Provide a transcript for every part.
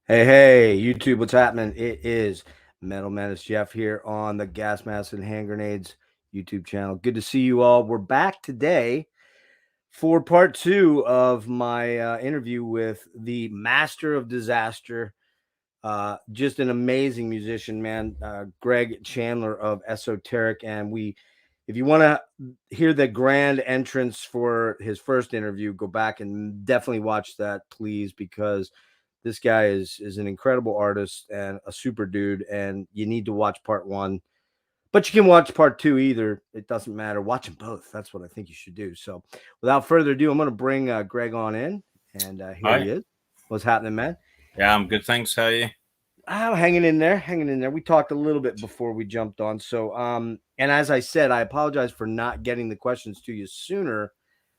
Hey, YouTube, what's happening? It is Metal Menace Jeff here on the Gas Mask and Hand Grenades YouTube channel. Good to see you all. We're back today for part two of my interview with the Master of Disaster, just an amazing musician, man, Greg Chandler of Esoteric. And if you want to hear the grand entrance for his first interview, go back and definitely watch that, please, because this guy is an incredible artist and a super dude, and you need to watch part one. But you can watch part two either. It doesn't matter. Watch them both. That's what I think you should do. So without further ado, I'm going to bring Greg on in, and here he Hi. is. What's happening, man? Yeah, I'm good. Thanks. How are you? I'm hanging in there, hanging in there. We talked a little bit before we jumped on. So, and as I said, I apologize for not getting the questions to you sooner,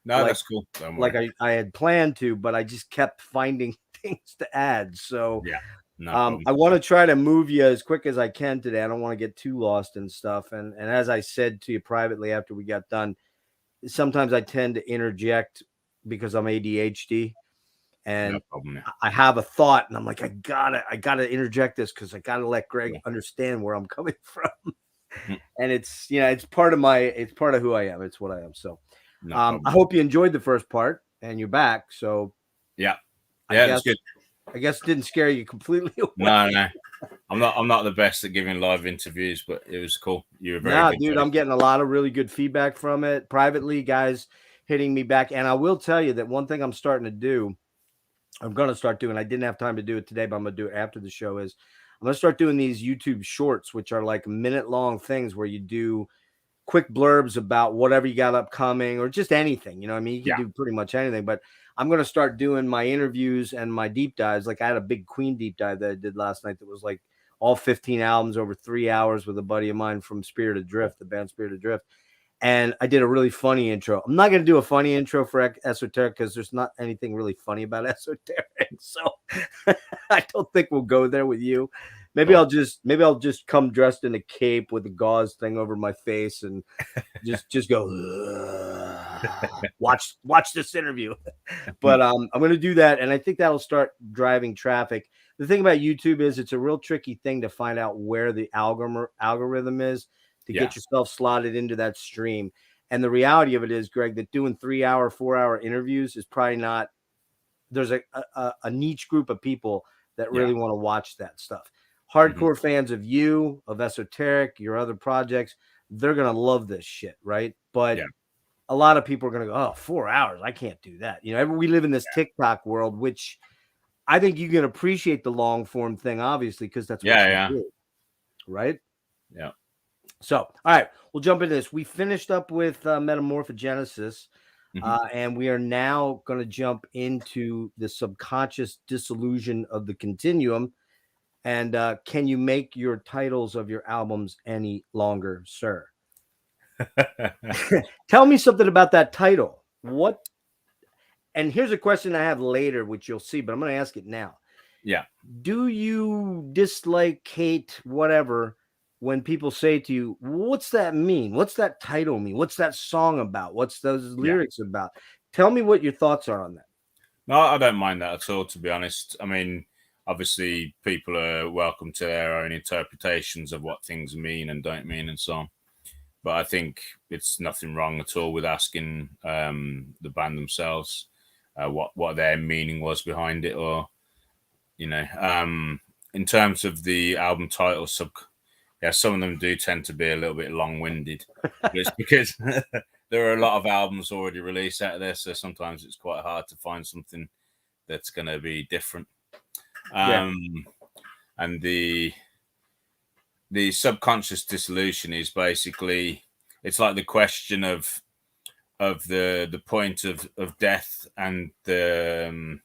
No, like that's cool. Don't like worry. I had planned to, but I just kept finding things to add. So, Yeah, no problem. I want to try to move you as quick as I can today. I don't want to get too lost and stuff. And as I said to you privately after we got done, sometimes I tend to interject because I'm ADHD No and problem. Yeah. I have a thought and I'm like, I gotta interject this because I gotta let Greg Cool. understand where I'm coming from. Mm, And it's part of who I am. It's what I am. So no I problem. hope you enjoyed the first part and you're back. So Yeah, I yeah, it was guess good. I guess it didn't scare you completely away. No, no, I'm not the best at giving live interviews, but it was cool. You were very No, good dude, at it. I'm getting a lot of really good feedback from it. Privately, guys hitting me back. And I will tell you that one thing I'm starting to do, I'm going to start doing, I didn't have time to do it today, but I'm going to do it after the show, is I'm going to start doing these YouTube shorts, which are like minute long things where you do quick blurbs about whatever you got upcoming or just anything. You know what I mean? You can Yeah, do pretty much anything, but I'm going to start doing my interviews and my deep dives. Like I had a big Queen deep dive that I did last night that was like all 15 albums over 3 hours with a buddy of mine from Spirit of cool. Drift, the band Spirit of Drift. And I did a really funny intro. I'm not going to do a funny intro for Esoteric because there's not anything really funny about Esoteric. So I don't think we'll go there with you. Cool. Maybe I'll just come dressed in a cape with a gauze thing over my face and just go watch this interview. But I'm going to do that, and I think that'll start driving traffic. The thing about YouTube is it's a real tricky thing to find out where the algorithm is to Yeah, get yourself slotted into that stream. And the reality of it is, Greg, that doing 3 hour, 4 hour interviews is probably not. There's a niche group of people that yeah, really want to watch that stuff. hmm, Hardcore fans of you, of Esoteric, your other projects, they're gonna love this shit, right? But yeah, a lot of people are going to go, oh, 4 hours. I can't do that. You know, we live in this TikTok world, which I think you can appreciate the long form thing, obviously, because that's what yeah, you yeah, do. Right. yeah. So, all right, we'll jump into this. We finished up with Metamorphogenesis, Hmm. and we are now going to jump into the subconscious dissolution of the continuum. And can you make your titles of your albums any longer, sir? Tell me something about that title. What And here's a question I have later, which you'll see, but I'm going to ask it now. Yeah. Do you dislike, hate, whatever, when people say to you, what's that mean? What's that title mean? What's that song about? What's those Yeah. lyrics about? Tell me what your thoughts are on that. No, I don't mind that at all, to be honest. I mean, obviously, people are welcome to their own interpretations of what things mean and don't mean and so on. But I think it's nothing wrong at all with asking the band themselves what their meaning was behind it, or in terms of the album title, yeah, some of them do tend to be a little bit long-winded, but it's because there are a lot of albums already released out of there, so sometimes it's quite hard to find something that's going to be different. Yeah. Um, and the subconscious dissolution is basically, it's like the question of the point of death and the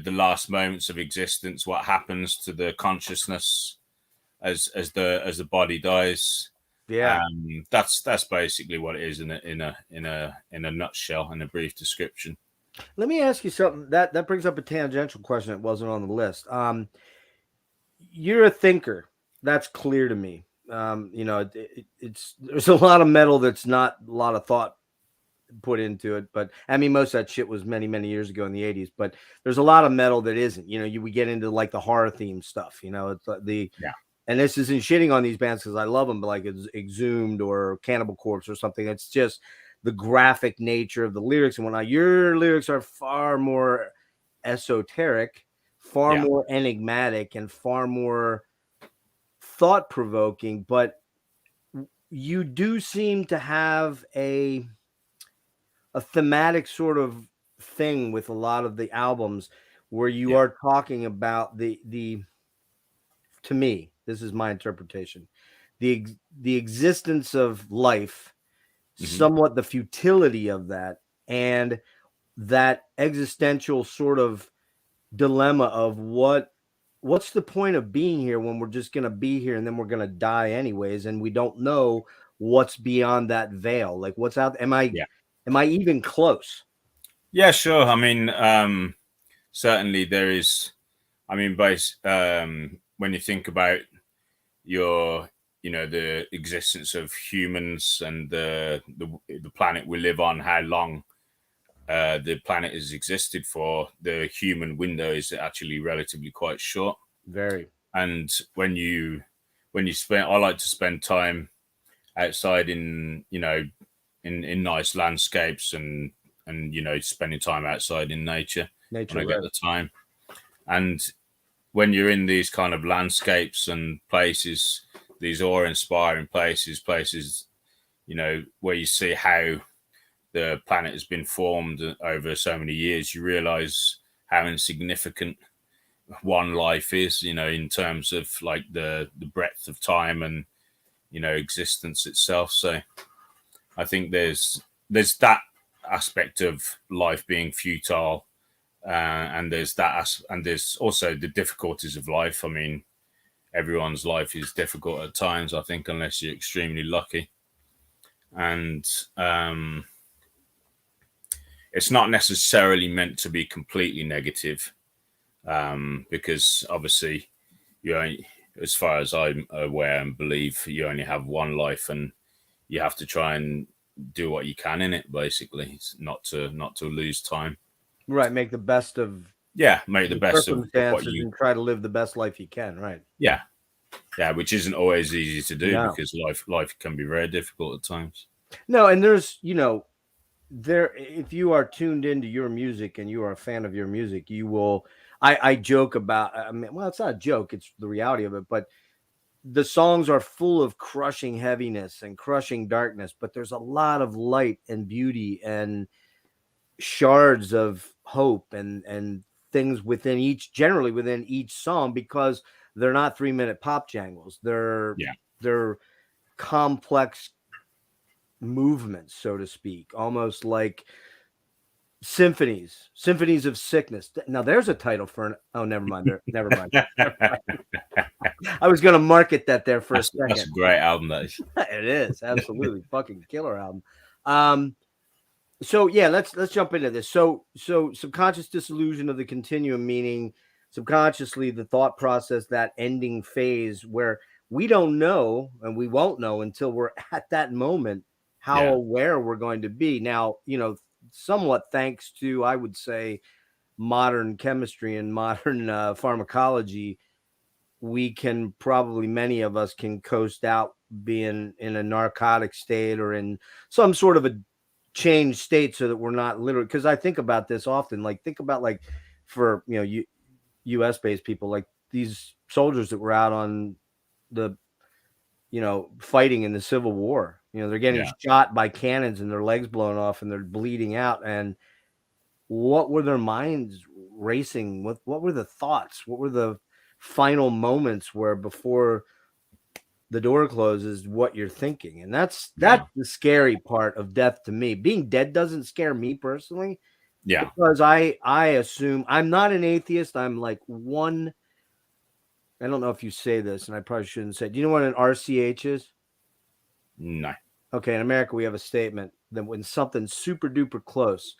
last moments of existence, what happens to the consciousness as the body dies. Yeah. That's basically what it is in a nutshell, in a brief description. Let me ask you something that brings up a tangential question that wasn't on the list. You're a thinker. That's clear to me. It's there's a lot of metal that's not a lot of thought put into it. But I mean, most of that shit was many, many years ago in the 80s. But there's a lot of metal that isn't. We get into like the horror theme stuff. It's the and this isn't shitting on these bands because I love them, but like it's Exhumed or Cannibal Corpse or something. It's just the graphic nature of the lyrics and whatnot. Your lyrics are far more esoteric, far more enigmatic, and far more thought-provoking, but you do seem to have a thematic sort of thing with a lot of the albums where you are talking about the to me, this is my interpretation, the existence of life, somewhat the futility of that, and that existential sort of dilemma of what's the point of being here when we're just going to be here and then we're going to die anyways, and we don't know what's beyond that veil. Like, what's out? Am I even close? Yeah, sure. I mean, certainly there is. I mean, when you think about the existence of humans and the planet we live on, how long the planet has existed for, the human window is actually relatively quite short. Very. And when you spend, I like to spend time outside in nice landscapes and spending time outside in nature when I get the time. And when you're in these kind of landscapes and places, these awe-inspiring places, where you see how the planet has been formed over so many years, you realize how insignificant one life is, in terms of like the breadth of time and, existence itself. So I think there's that aspect of life being futile. And there's also the difficulties of life. I mean, everyone's life is difficult at times, I think, unless you're extremely lucky. And it's not necessarily meant to be completely negative, because obviously as far as I'm aware and believe, you only have one life, and you have to try and do what you can in it. Basically, it's not to lose time. Right, make the best of make the best of what you and try to live the best life you can. Right. Yeah, which isn't always easy to do because life can be very difficult at times. No, and there's if you are tuned into your music and you are a fan of your music, you will. I joke about. I mean, well, it's not a joke; it's the reality of it. But the songs are full of crushing heaviness and crushing darkness, but there's a lot of light and beauty and shards of hope and things generally within each song, because they're not 3-minute pop jangles. They're complex movements, so to speak, almost like symphonies of sickness. Now there's a title for never mind. Never mind. I was going to market that there for a second. That's a great album, that is. It is absolutely fucking killer album. So yeah, let's jump into this. So subconscious disillusion of the continuum, meaning subconsciously the thought process, that ending phase where we don't know and we won't know until we're at that moment how aware we're going to be. Now, somewhat thanks to, I would say, modern chemistry and modern pharmacology, many of us can coast out being in a narcotic state or in some sort of a changed state, so that we're not literally, because I think about this often, like think about like for US based people, like these soldiers that were out on the fighting in the Civil War, they're getting shot by cannons and their legs blown off and they're bleeding out, and what were their minds racing with? What were the thoughts? What were the final moments where before the door closes, what you're thinking? And that's the scary part of death to me. Being dead doesn't scare me personally. Yeah. Because I assume, I'm not an atheist. I'm like one. I don't know if you say this, and I probably shouldn't say. Do you know what an RCH is? No. Okay. In America, we have a statement that when something's super duper close,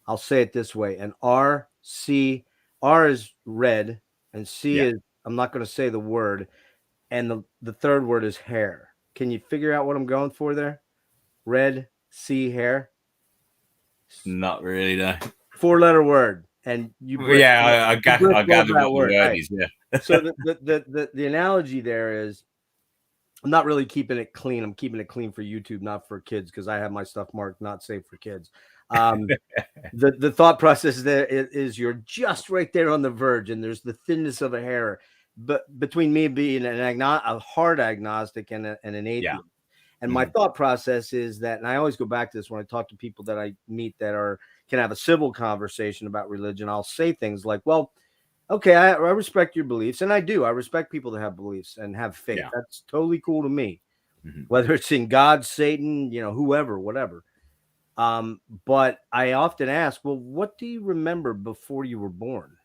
I'll say it this way: an R is red, and C is, I'm not going to say the word. And the third word is hair. Can you figure out what I'm going for there? Red, C, hair. Not really, no. 4-letter word, and you brick. Yeah, I gather what the word Right. is. Yeah. So the analogy there is, I'm not really keeping it clean. I'm keeping it clean for YouTube, not for kids, because I have my stuff marked not safe for kids. The thought process there is you're just right there on the verge, and there's the thinness of a hair, but between me being a hard agnostic and an atheist. Yeah. And my thought process is that, and I always go back to this when I talk to people that I meet that can have a civil conversation about religion. I'll say things like, well, okay, I respect your beliefs, and I do. I respect people that have beliefs and have faith. Yeah. That's totally cool to me, whether it's in God, Satan, whoever, whatever. But I often ask, well, what do you remember before you were born?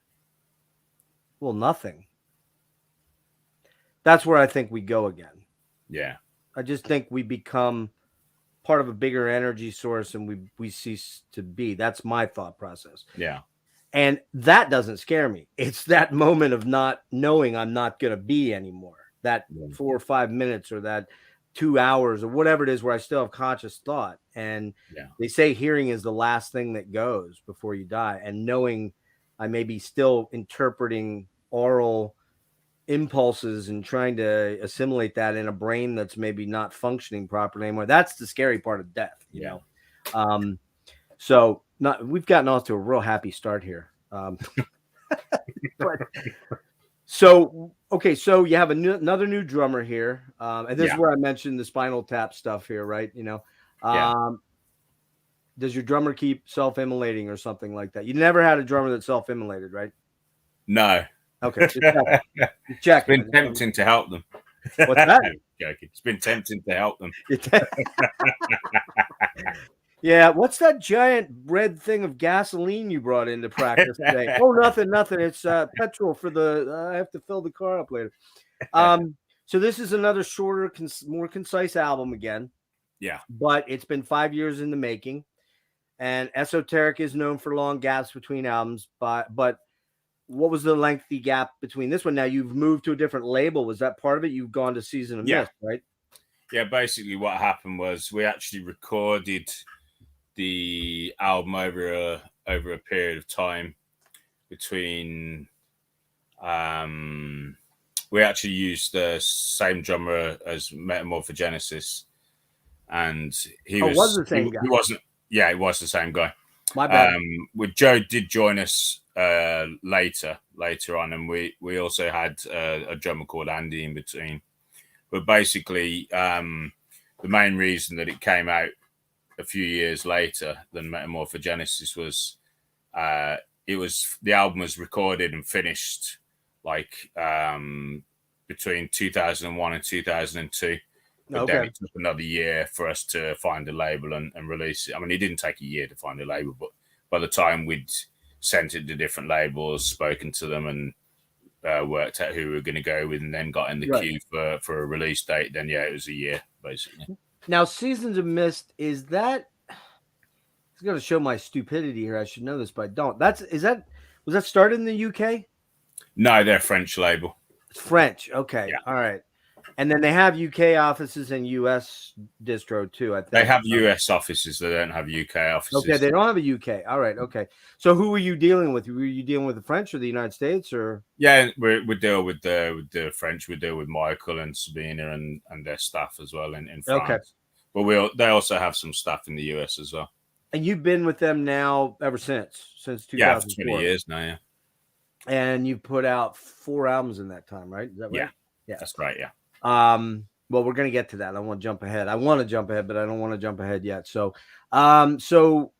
Well, nothing. That's where I think we go again. Yeah. I just think we become part of a bigger energy source and we cease to be. That's my thought process. Yeah. And that doesn't scare me. It's that moment of not knowing I'm not going to be anymore. That 4 or 5 minutes or that 2 hours or whatever it is where I still have conscious thought. And they say hearing is the last thing that goes before you die. And knowing I may be still interpreting oral impulses and trying to assimilate that in a brain that's maybe not functioning properly anymore. That's the scary part of death, you know? So we've gotten off to a real happy start here. So you have another new drummer here. And this is where I mentioned the Spinal Tap stuff here, right? Does your drummer keep self-immolating or something like that? You never had a drummer that self-immolated, right? No. Okay. Check. It's been tempting to help them. What's that? Joking. It's been tempting to help them. Yeah, what's that giant red thing of gasoline you brought into practice today? Oh, nothing. It's petrol for I have to fill the car up later. So this is another shorter, more concise album again. Yeah. But it's been 5 years in the making. And Esoteric is known for long gaps between albums. But what was the lengthy gap between this one? Now you've moved to a different label. Was that part of it? You've gone to Season of Mist, right? Yeah, basically what happened was we actually recorded the album over a period of time between we actually used the same drummer as Metamorphogenesis, and he was the same guy. He wasn't. Yeah, it was the same guy. My bad. With Joe did join us later on, and we also had a drummer called Andy in between. But basically, the main reason that it came out a few years later than Metamorphogenesis was the album was recorded and finished like between 2001 and 2002. But then it took another year for us to find a label and release it. I mean, it didn't take a year to find a label, but by the time we'd sent it to different labels, spoken to them, and worked out who we were going to go with, and then got in the queue for a release date, then it was a year basically. Now, Seasons of Mist, is that? It's going to show my stupidity here. I should know this, but I don't. Was that started in the UK? No, they're a French label. It's French. Okay. Yeah. All right. And then they have UK offices and US distro too, I think. They have US offices. They don't have UK offices. Okay, they don't have a UK. All right, okay. So who were you dealing with? Were you dealing with the French or the United States? Or we deal with the French. We deal with Michael and Sabina and their staff as well in France. Okay. But they also have some staff in the US as well. And you've been with them now ever since 2004? Yeah, for 20 years now, yeah. And you put out 4 albums in that time, right? Is that right? Yeah, that's right, yeah. Well, we're gonna get to that. I want to jump ahead. I want to jump ahead, but I don't want to jump ahead yet. So so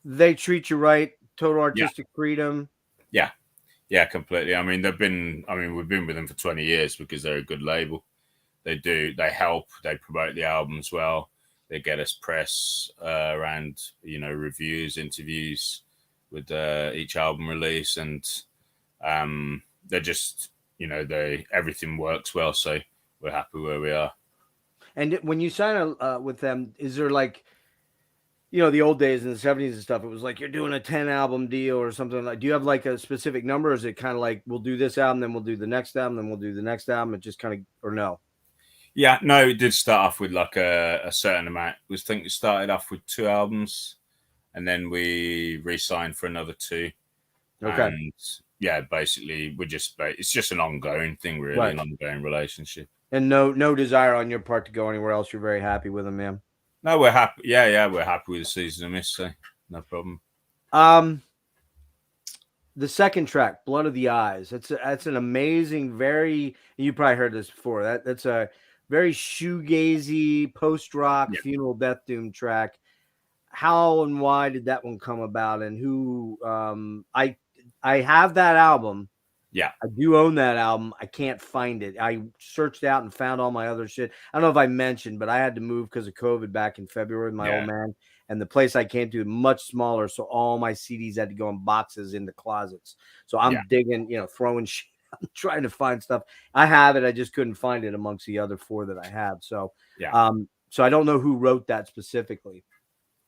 they treat you right, total artistic freedom. Yeah, completely. I mean, we've been with them for 20 years because they're a good label. They help, they promote the albums well, they get us press around, reviews, interviews with each album release, and they're just everything works well, so we're happy where we are. And when you sign with them, is there like, the old days in the 70s and stuff, it was like you're doing a 10 album deal or something like, do you have like a specific number? Or is it kind of like, we'll do this album, then we'll do the next album, then we'll do the next album? It just kind of, or no? Yeah, no, it did start off with like a certain amount. I think it started off with 2 albums, and then we re-signed for another 2. Okay. And yeah, basically, it's just an ongoing thing, really, Right. an ongoing relationship. And no desire on your part to go anywhere else. You're very happy with him, man. No, we're happy. Yeah, we're happy with the Season of Mist, so no problem. The second track, Blood of the Eyes. That's an amazing, very, you probably heard this before. That's a very shoegazy post rock Yeah, funeral death doom track. How and why did that one come about, and who? I have that album. yeah, I do own that album. I can't find it. I searched out and found all my other shit. I don't know if I mentioned, but I had to move because of COVID back in February with my old yeah, man. And the place I came to much smaller. So all my CDs had to go in boxes in the closets. So yeah, I'm digging, throwing shit. I'm trying to find stuff. I have it. I just couldn't find it amongst the other 4 that I have. So, yeah. so I don't know who wrote that specifically.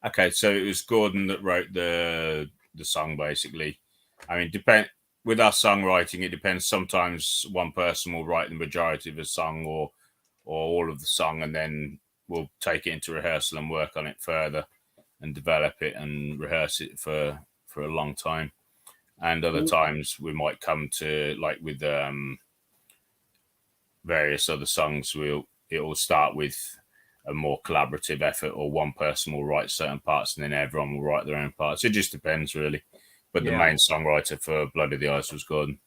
Okay, so it was Gordon that wrote the song, basically. I mean, with our songwriting, it depends. Sometimes one person will write the majority of a song or all of the song, and then we'll take it into rehearsal and work on it further and develop it and rehearse it for a long time. And other times we might come to, like with various other songs, it will start with a more collaborative effort, or one person will write certain parts and then everyone will write their own parts. It just depends, really. But the main songwriter for Blood of the Ice was Gordon.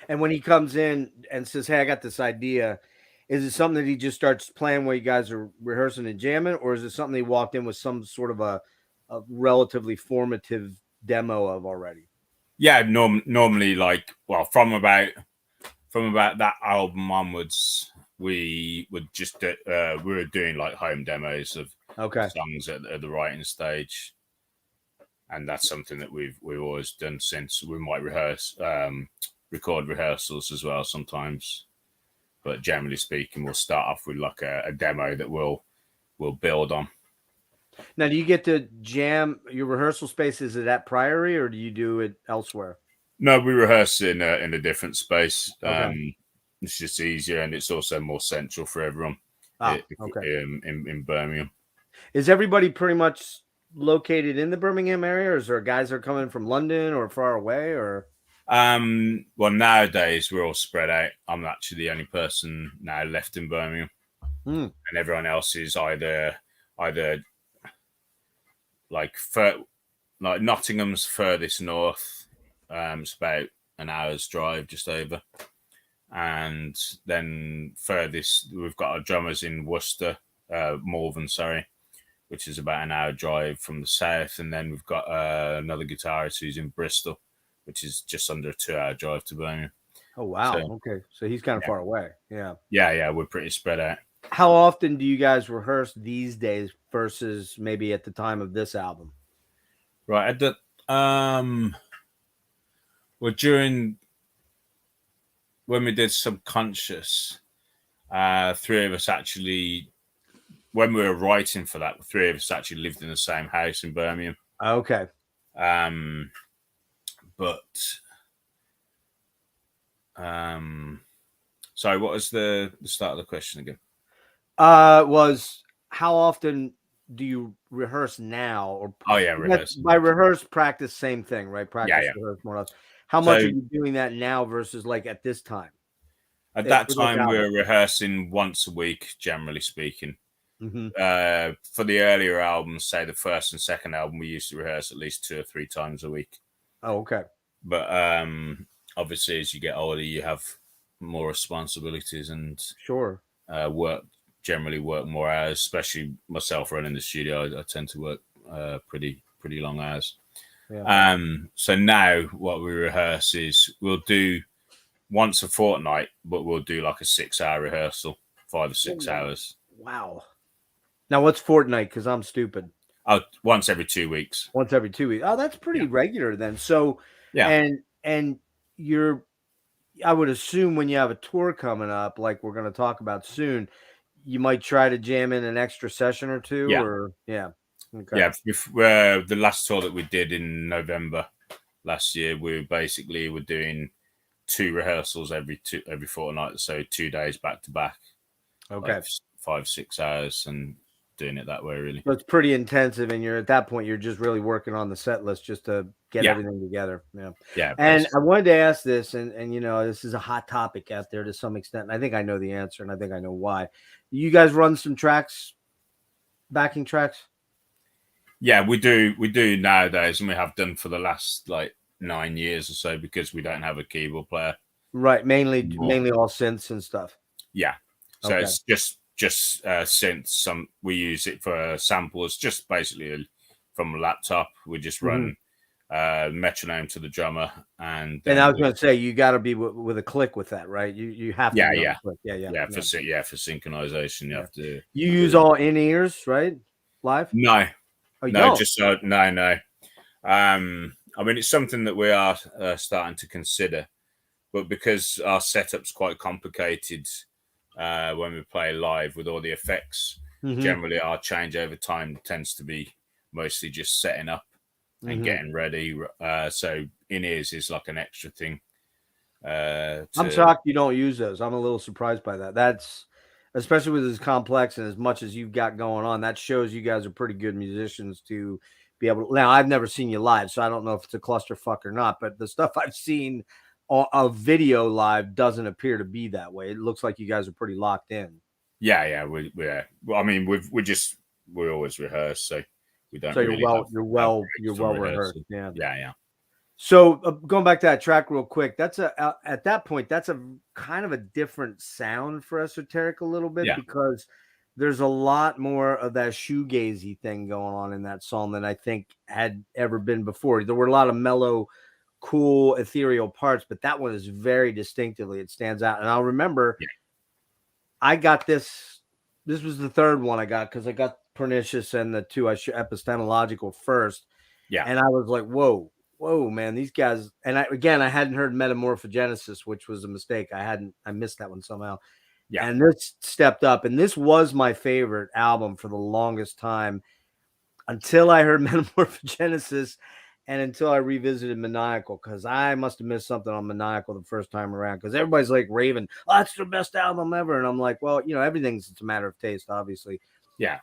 And when he comes in and says, "Hey, I got this idea," is it something that he just starts playing while you guys are rehearsing and jamming, or is it something he walked in with some sort of a relatively formative demo of already? Yeah, normally, like, well, from about that album onwards, we would just we were doing like home demos of songs at the writing stage, and that's something that we've always done since. We might record rehearsals as well sometimes, but generally speaking, we'll start off with like a demo that we'll build on. Now, do you get to jam your rehearsal space? Is it at Priory, or do you do it elsewhere? No, we rehearse in a different space. Okay. It's just easier, and it's also more central for everyone. Okay. In Birmingham. Is everybody pretty much located in the Birmingham area, or is there guys that are coming from London or far away, or? Well, nowadays we're all spread out. I'm actually the only person now left in Birmingham, and everyone else is either like Nottingham's furthest north. It's about an hour's drive, just over, and then furthest we've got our drummers in Worcester, Malvern, sorry, which is about an hour drive from the south, and then we've got another guitarist who's in Bristol, which is just under a 2-hour drive to Birmingham. Oh, wow. So, okay. So he's kind of far away. Yeah. Yeah, we're pretty spread out. How often do you guys rehearse these days versus maybe at the time of this album? Right. At the well, when we did Subconscious, 3 of us actually, when we were writing for that, 3 of us actually lived in the same house in Birmingham. Okay. But sorry, what was the start of the question again? Was how often do you rehearse now? Or rehearse. By rehearse, practice, same thing, right? Practice, rehearse, more or less. How much are you doing that now versus like at this time? At that time, we were rehearsing once a week, generally speaking. Mm-hmm. For the earlier albums, say the first and second album, we used to rehearse at least 2 or 3 times a week. Oh, okay. But obviously, as you get older, you have more responsibilities and generally work more hours. Especially myself running the studio, I tend to work pretty long hours. Yeah. So now what we rehearse is we'll do once a fortnight, but we'll do like a 6-hour rehearsal, 5 or 6 hours. Wow. Now what's fortnight? Because I'm stupid. Oh, once every 2 weeks. Once every 2 weeks. Oh, that's pretty regular then. So and you're, I would assume when you have a tour coming up, like we're going to talk about soon, you might try to jam in an extra session or two. Okay. Yeah. The last tour that we did in November last year, we were doing 2 rehearsals every fortnight, so 2 days back to back. Okay. like 5-6 hours and doing it that way, really. So it's pretty intensive, and you're at that point, you're just really working on the set list just to get everything together. Yeah. Yeah. And Basically. I wanted to ask this, and you know, this is a hot topic out there to some extent. And I think I know the answer, and I think I know why. You guys run some tracks, backing tracks? Yeah, we do nowadays, and we have done for the last like 9 years or so, because we don't have a keyboard player. Right. Mainly Anymore. all synths and stuff. Yeah. So Okay. it's just synths. We use it for samples, just basically from a laptop. We just run metronome to the drummer, and then I was going to say, you got to be with a click with that, right? You have to be on a click. for synchronization, you have to. You use all in ears, right? Live? No, Oh, no, just no. I mean, it's something that we are starting to consider, but because our setup's quite complicated when we play live with all the effects, generally our change over time tends to be mostly just setting up and getting ready. So in ears is like an extra thing. I'm shocked you don't use those. I'm a little surprised by that. That's especially with as complex and as much as you've got going on. That shows you guys are pretty good musicians to be able to. Now, I've never seen you live, so I don't know if it's a clusterfuck or not. But the stuff I've seen of video live doesn't appear to be that way. It looks like you guys are pretty locked in. Yeah. Well, I mean, we always rehearse, so we don't. So really you're well rehearsed. Yeah. So going back to that track real quick, that's at that point, that's a kind of a different sound for Esoteric a little bit, because there's a lot more of that shoegazy thing going on in that song than I think had ever been before. There were a lot of mellow, cool, ethereal parts, but that one is very distinctively, it stands out. And I'll remember I got this was the third one I got, because I got Pernicious and the two epistemological first. Yeah. And I was like, whoa, man, these guys. And I hadn't heard Metamorphogenesis, which was a mistake. I missed that one somehow. Yeah. And this stepped up, and this was my favorite album for the longest time until I heard Metamorphogenesis and until I revisited Maniacal, because I must have missed something on Maniacal the first time around, because everybody's like raving, oh, that's the best album ever. And I'm like, well, you know, it's a matter of taste, obviously. Yeah.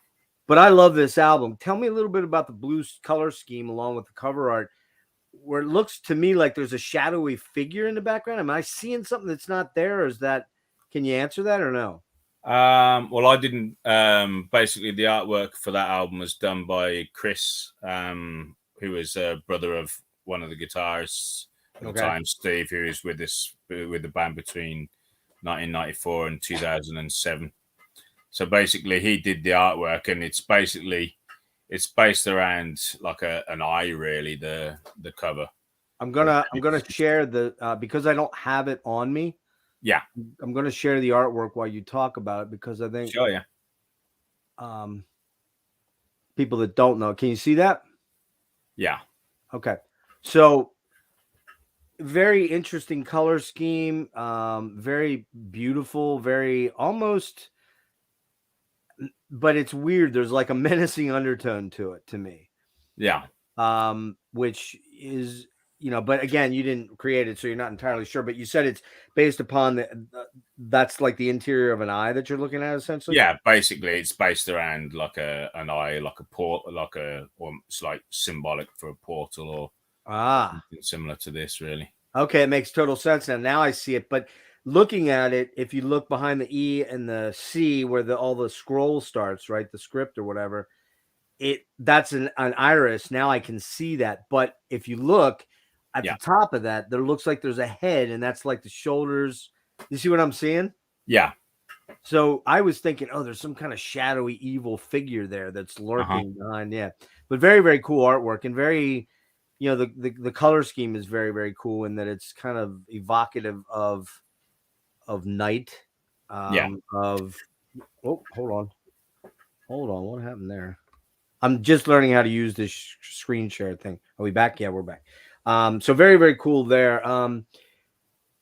But I love this album. Tell me a little bit about the blue color scheme along with the cover art, where it looks to me like there's a shadowy figure in the background. Am I seeing something that's not there? Or is that, can you answer that or no? Well, I didn't. Basically, the artwork for that album was done by Chris, who is a brother of one of the guitarists at the time, Steve, who is with the band between 1994 and 2007. So basically, he did the artwork, and it's based around like an eye, really. The cover. I'm gonna share the because I don't have it on me. Yeah, I'm gonna share the artwork while you talk about it, because I think sure, yeah. People that don't know, can you see that? Yeah. Okay. So very interesting color scheme, very beautiful, very almost, but it's weird. There's like a menacing undertone to it to me. Yeah. Which is, you know, but again, you didn't create it, so you're not entirely sure. But you said it's based upon that's like the interior of an eye that you're looking at, essentially. Yeah, basically, it's based around like an eye, like a port, or it's like symbolic for a portal or something similar to this, really. Okay, it makes total sense now. Now I see it. But looking at it, if you look behind the E and the C, where all the scroll starts, right, the script or whatever, that's an iris. Now I can see that. But if you look at the top of that, there looks like there's a head, and that's like the shoulders. You see what I'm seeing? Yeah. So I was thinking, oh, there's some kind of shadowy evil figure there that's lurking behind. Yeah. But very, very cool artwork, and very, you know, the color scheme is very, very cool in that it's kind of evocative of night. Hold on. What happened there? I'm just learning how to use this screen share thing. Are we back? Yeah, we're back. So very, very cool there.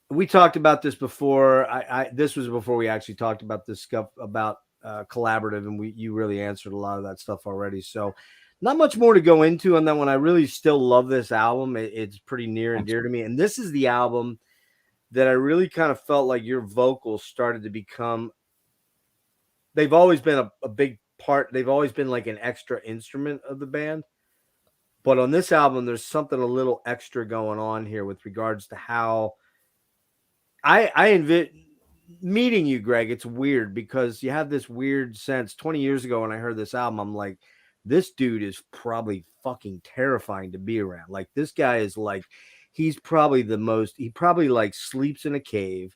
We talked about this before. This was before we actually talked about this stuff about collaborative, and you really answered a lot of that stuff already. So not much more to go into on that one. I really still love this album. It's pretty near and dear to me. And this is the album that I really kind of felt like your vocals started to become they've always been a big part. They've always been like an extra instrument of the band. But on this album, there's something a little extra going on here with regards to how I meeting you, Greg. It's weird because you have this weird sense. 20 years ago, when I heard this album, I'm like, this dude is probably fucking terrifying to be around. Like, this guy is like, he's probably he probably like sleeps in a cave.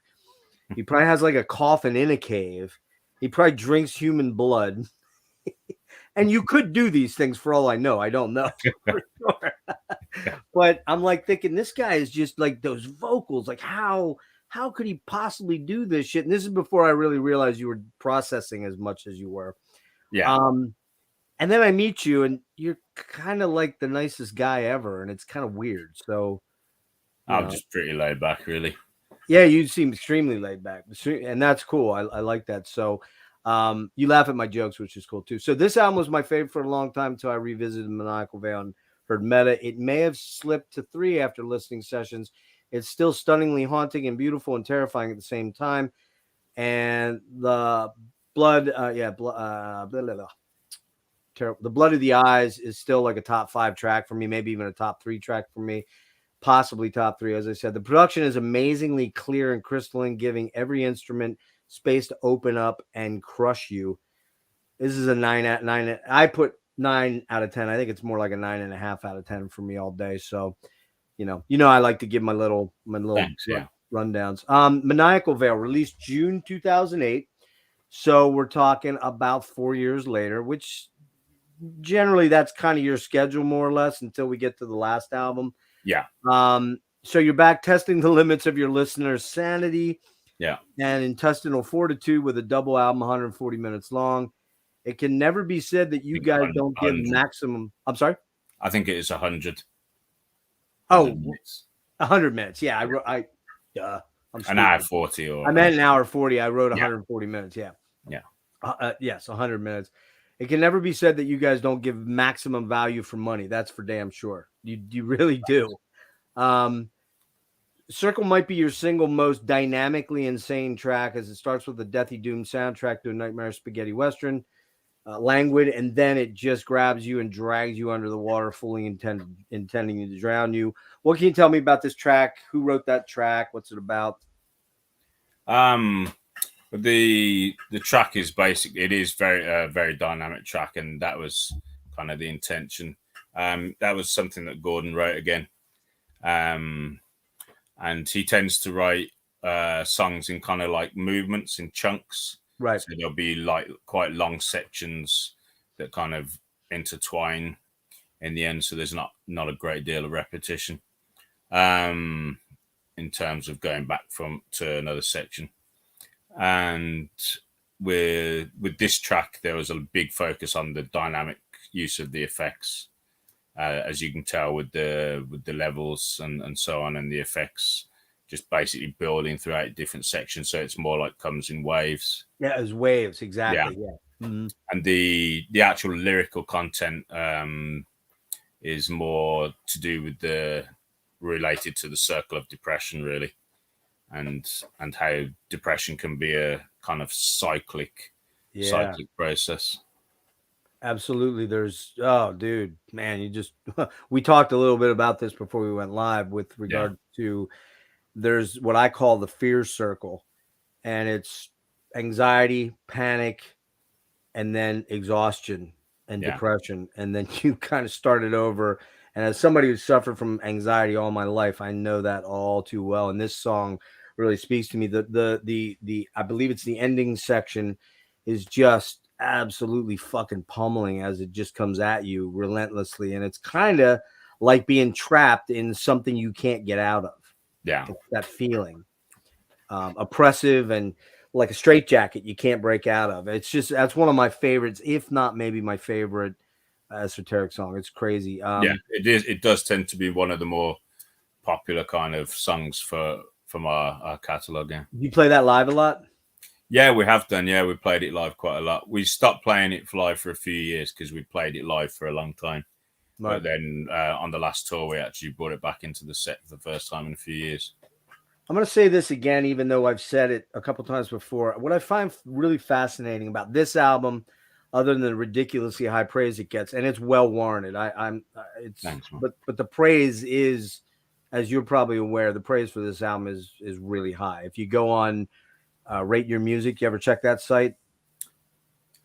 He probably has like a coffin in a cave. He probably drinks human blood. And you could do these things for all I know. I don't know for sure. But I'm like thinking this guy is just like those vocals. Like how could he possibly do this shit? And this is before I really realized you were processing as much as you were. Yeah. And then I meet you and you're kind of like the nicest guy ever. And it's kind of weird. So I'm just pretty laid back, really. Yeah, you seem extremely laid back. And that's cool. I like that. So you laugh at my jokes, which is cool too. So this album was my favorite for a long time until I revisited Maniacal Veil and heard Meta. It may have slipped to 3 after listening sessions. It's still stunningly haunting and beautiful and terrifying at the same time. And the blood, the Blood of the Eyes is still like a top 5 track for me, maybe even a top 3 track for me, possibly top 3. As I said, the production is amazingly clear and crystalline, giving every instrument space to open up and crush you. This is a 9. I put 9 out of 10. I think it's more like a 9.5 out of 10 for me all day. So, I like to give my little Thanks, rundowns. Maniacal Veil released June 2008. So we're talking about 4 years later, which generally that's kind of your schedule more or less until we get to the last album. Yeah. So you're back testing the limits of your listeners' sanity. Yeah. And intestinal fortitude with a double album, 140 minutes long. It can never be said that you guys don't give maximum. I'm sorry? I think it is 100. Oh, 100 minutes. Yeah. I'm an hour 40. I meant an hour 40. I wrote 140 minutes. Yeah. Yeah. Yes, 100 minutes. It can never be said that you guys don't give maximum value for money. That's for damn sure. You really do. Circle might be your single most dynamically insane track, as it starts with a Deathy Doom soundtrack to a Nightmare Spaghetti Western, languid, and then it just grabs you and drags you under the water, fully intending to drown you. What can you tell me about this track? Who wrote that track? What's it about? The track is it is very dynamic track, and that was kind of the intention. That was something that Gordon wrote again. And he tends to write songs in kind of like movements in chunks. Right. So there'll be like quite long sections that kind of intertwine in the end. So there's not a great deal of repetition in terms of going back to another section. And with this track, there was a big focus on the dynamic use of the effects. As you can tell with the levels and so on, and the effects just basically building throughout different sections, so it's more like comes in waves. Yeah, as waves, exactly. Yeah. Mm-hmm. And the actual lyrical content is more to do with related to the circle of depression, really, and how depression can be a kind of cyclic process. Absolutely. Dude, man, we talked a little bit about this before we went live with regard to, there's what I call the fear circle, and it's anxiety, panic, and then exhaustion and depression. And then you kind of started over. And as somebody who suffered from anxiety all my life, I know that all too well. And this song really speaks to me. The I believe it's the ending section is just absolutely fucking pummeling as it just comes at you relentlessly, and it's kind of like being trapped in something you can't get out of. It's that feeling, oppressive and like a straitjacket you can't break out of. That's one of my favorites, if not maybe my favorite esoteric song. It's crazy. It does tend to be one of the more popular kind of songs from our catalog. You play that live a lot? Yeah, we have done. Yeah, we played it live quite a lot. We stopped playing it live for a few years because we played it live for a long time. Right. But then on the last tour, we actually brought it back into the set for the first time in a few years. I'm going to say this again, even though I've said it a couple times before. What I find really fascinating about this album, other than the ridiculously high praise it gets, and it's well warranted. Thanks, man. But the praise is, as you're probably aware, the praise for this album is really high. If you go on Rate Your Music, you ever check that site?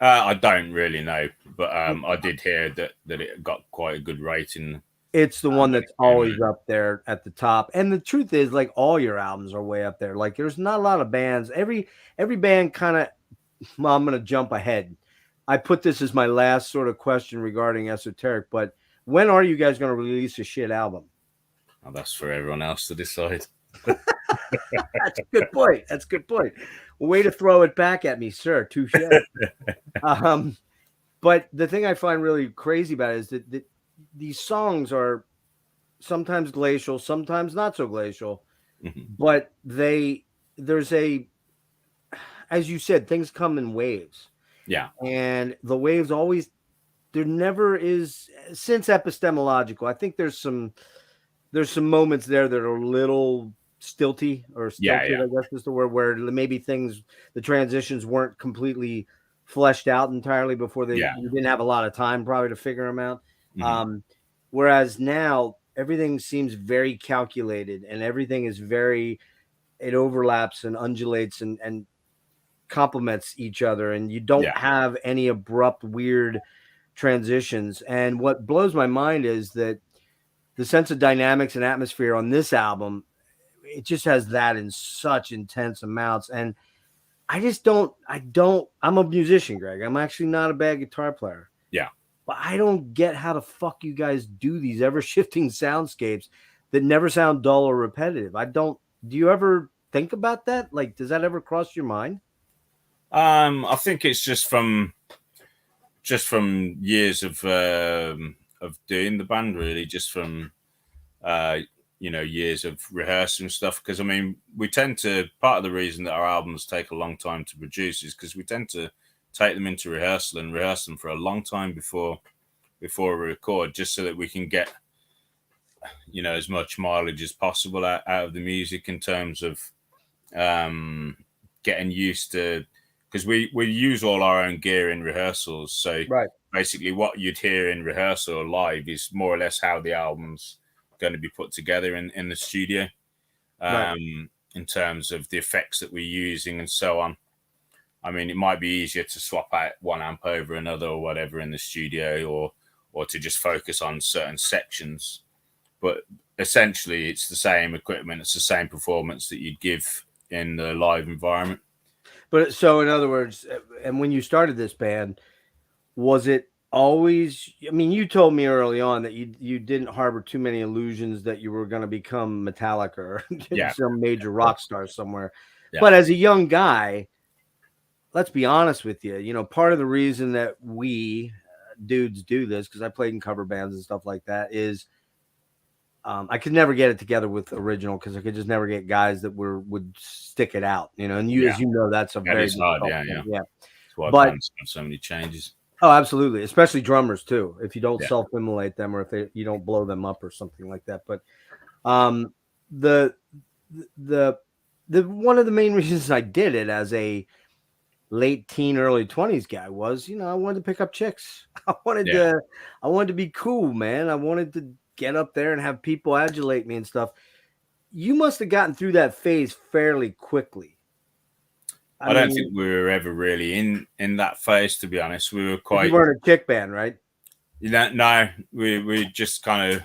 I don't really know, but I did hear that it got quite a good rating. It's the one When that's it came always out. up there at the top. And the truth is, like, all your albums are way up there. Like, there's not a lot of bands. Every band kind of, well, I'm going to jump ahead. I put this as my last sort of question regarding Esoteric, but when are you guys going to release a shit album? Oh, that's for everyone else to decide. That's a good point. That's a good point. Way to throw it back at me, sir. Touche. But the thing I find really crazy about it is that these songs are sometimes glacial, sometimes not so glacial, but there's a, as you said, things come in waves. Yeah. And the waves always, there never is, since epistemological, I think there's some moments there that are a little stilty or stilted, I guess is the word, where maybe the transitions weren't completely fleshed out entirely before you didn't have a lot of time probably to figure them out. Whereas now everything seems very calculated and everything is it overlaps and undulates and complements each other, and you don't have any abrupt, weird transitions. And what blows my mind is that the sense of dynamics and atmosphere on this album, it just has that in such intense amounts. And I'm a musician, Greg. I'm actually not a bad guitar player. Yeah. But I don't get how the fuck you guys do these ever shifting soundscapes that never sound dull or repetitive. Do you ever think about that? Like, does that ever cross your mind? I think it's just from years of doing the band, really, just from years of rehearsing stuff. Because I mean, part of the reason that our albums take a long time to produce is because we tend to take them into rehearsal and rehearse them for a long time before we record, just so that we can get as much mileage as possible out of the music in terms of getting used to, because we use all our own gear in rehearsals. So basically what you'd hear in rehearsal or live is more or less how the album's going to be put together in the studio, in terms of the effects that we're using and so on. I mean, it might be easier to swap out one amp over another or whatever in the studio, or to just focus on certain sections. But essentially, it's the same equipment. It's the same performance that you'd give in the live environment. But so, in other words, and when you started this band, was it always, I mean, you told me early on that you didn't harbor too many illusions that you were going to become Metallica or some major rock star somewhere. Yeah. But as a young guy, let's be honest with you, part of the reason that we dudes do this, because I played in cover bands and stuff like that, is I could never get it together with original, because I could just never get guys that would stick it out, and as you know, that's very hard. Yeah. That's why bands have so many changes. Oh, absolutely, especially drummers too. If you don't self-immolate them, or if you don't blow them up or something like that. But the one of the main reasons I did it as a late teen, early 20s guy was, I wanted to pick up chicks. I wanted to be cool, man. I wanted to get up there and have people adulate me and stuff. You must have gotten through that phase fairly quickly. I don't think we were ever really in that phase, to be honest. We were quite. You weren't a chick band, right? No, we just kind of.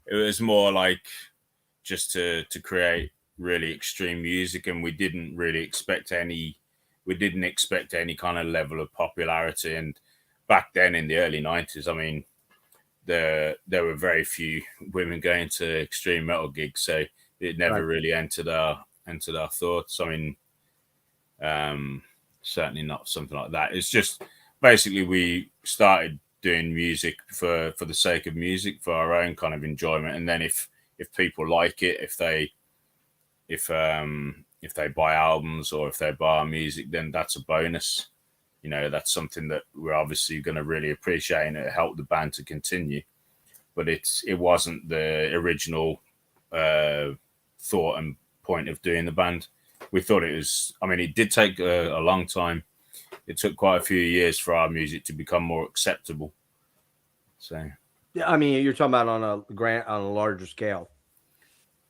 It was more like just to create really extreme music, and we didn't expect any kind of level of popularity. And back then, in the early 90s, I mean, there were very few women going to extreme metal gigs, so it never really entered our thoughts. I mean, certainly not something like that. It's just basically we started doing music for the sake of music, for our own kind of enjoyment, and then if people like it, if they buy albums or if they buy our music, then that's a bonus. That's something that we're obviously going to really appreciate, and it helped the band to continue. But it wasn't the original thought point of doing the band. We thought it was. I mean, it did take a long time. It took quite a few years for our music to become more acceptable. So, yeah, I mean, you're talking about on a larger scale.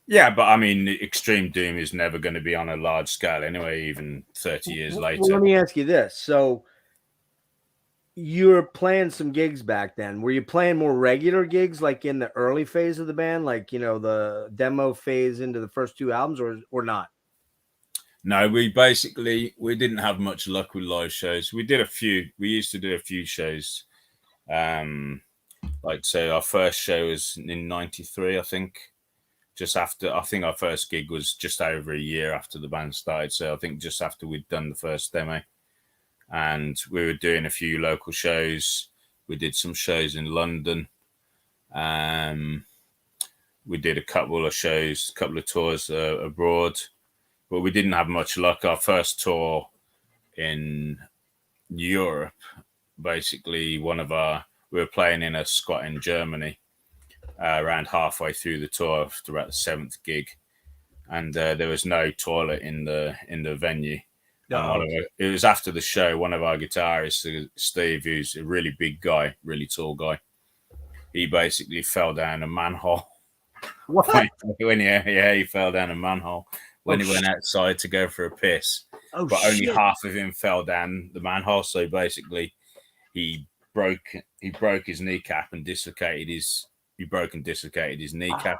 yeah, but I mean, extreme doom is never going to be on a large scale anyway. Even 30 years later. Well, let me ask you this: so you're playing some gigs back then. Were you playing more regular gigs, like in the early phase of the band, like the demo phase into the first two albums, or not? No, we didn't have much luck with live shows. We used to do a few shows. Like say our first show was in '93, I think. I think our first gig was just over a year after the band started. So I think just after we'd done the first demo, and we were doing a few local shows. We did some shows in London. We did a couple of tours abroad. But we didn't have much luck. Our first tour in Europe, basically, we were playing in a squat in Germany around halfway through the tour, after about the 7th gig, and there was no toilet in the venue. And it was after the show. One of our guitarists, Steve, who's a really big guy, really tall guy, he basically fell down a manhole. What? He fell down a manhole. When he went outside to go for a piss, but only half of him fell down the manhole. So basically, he broke his kneecap and dislocated his kneecap.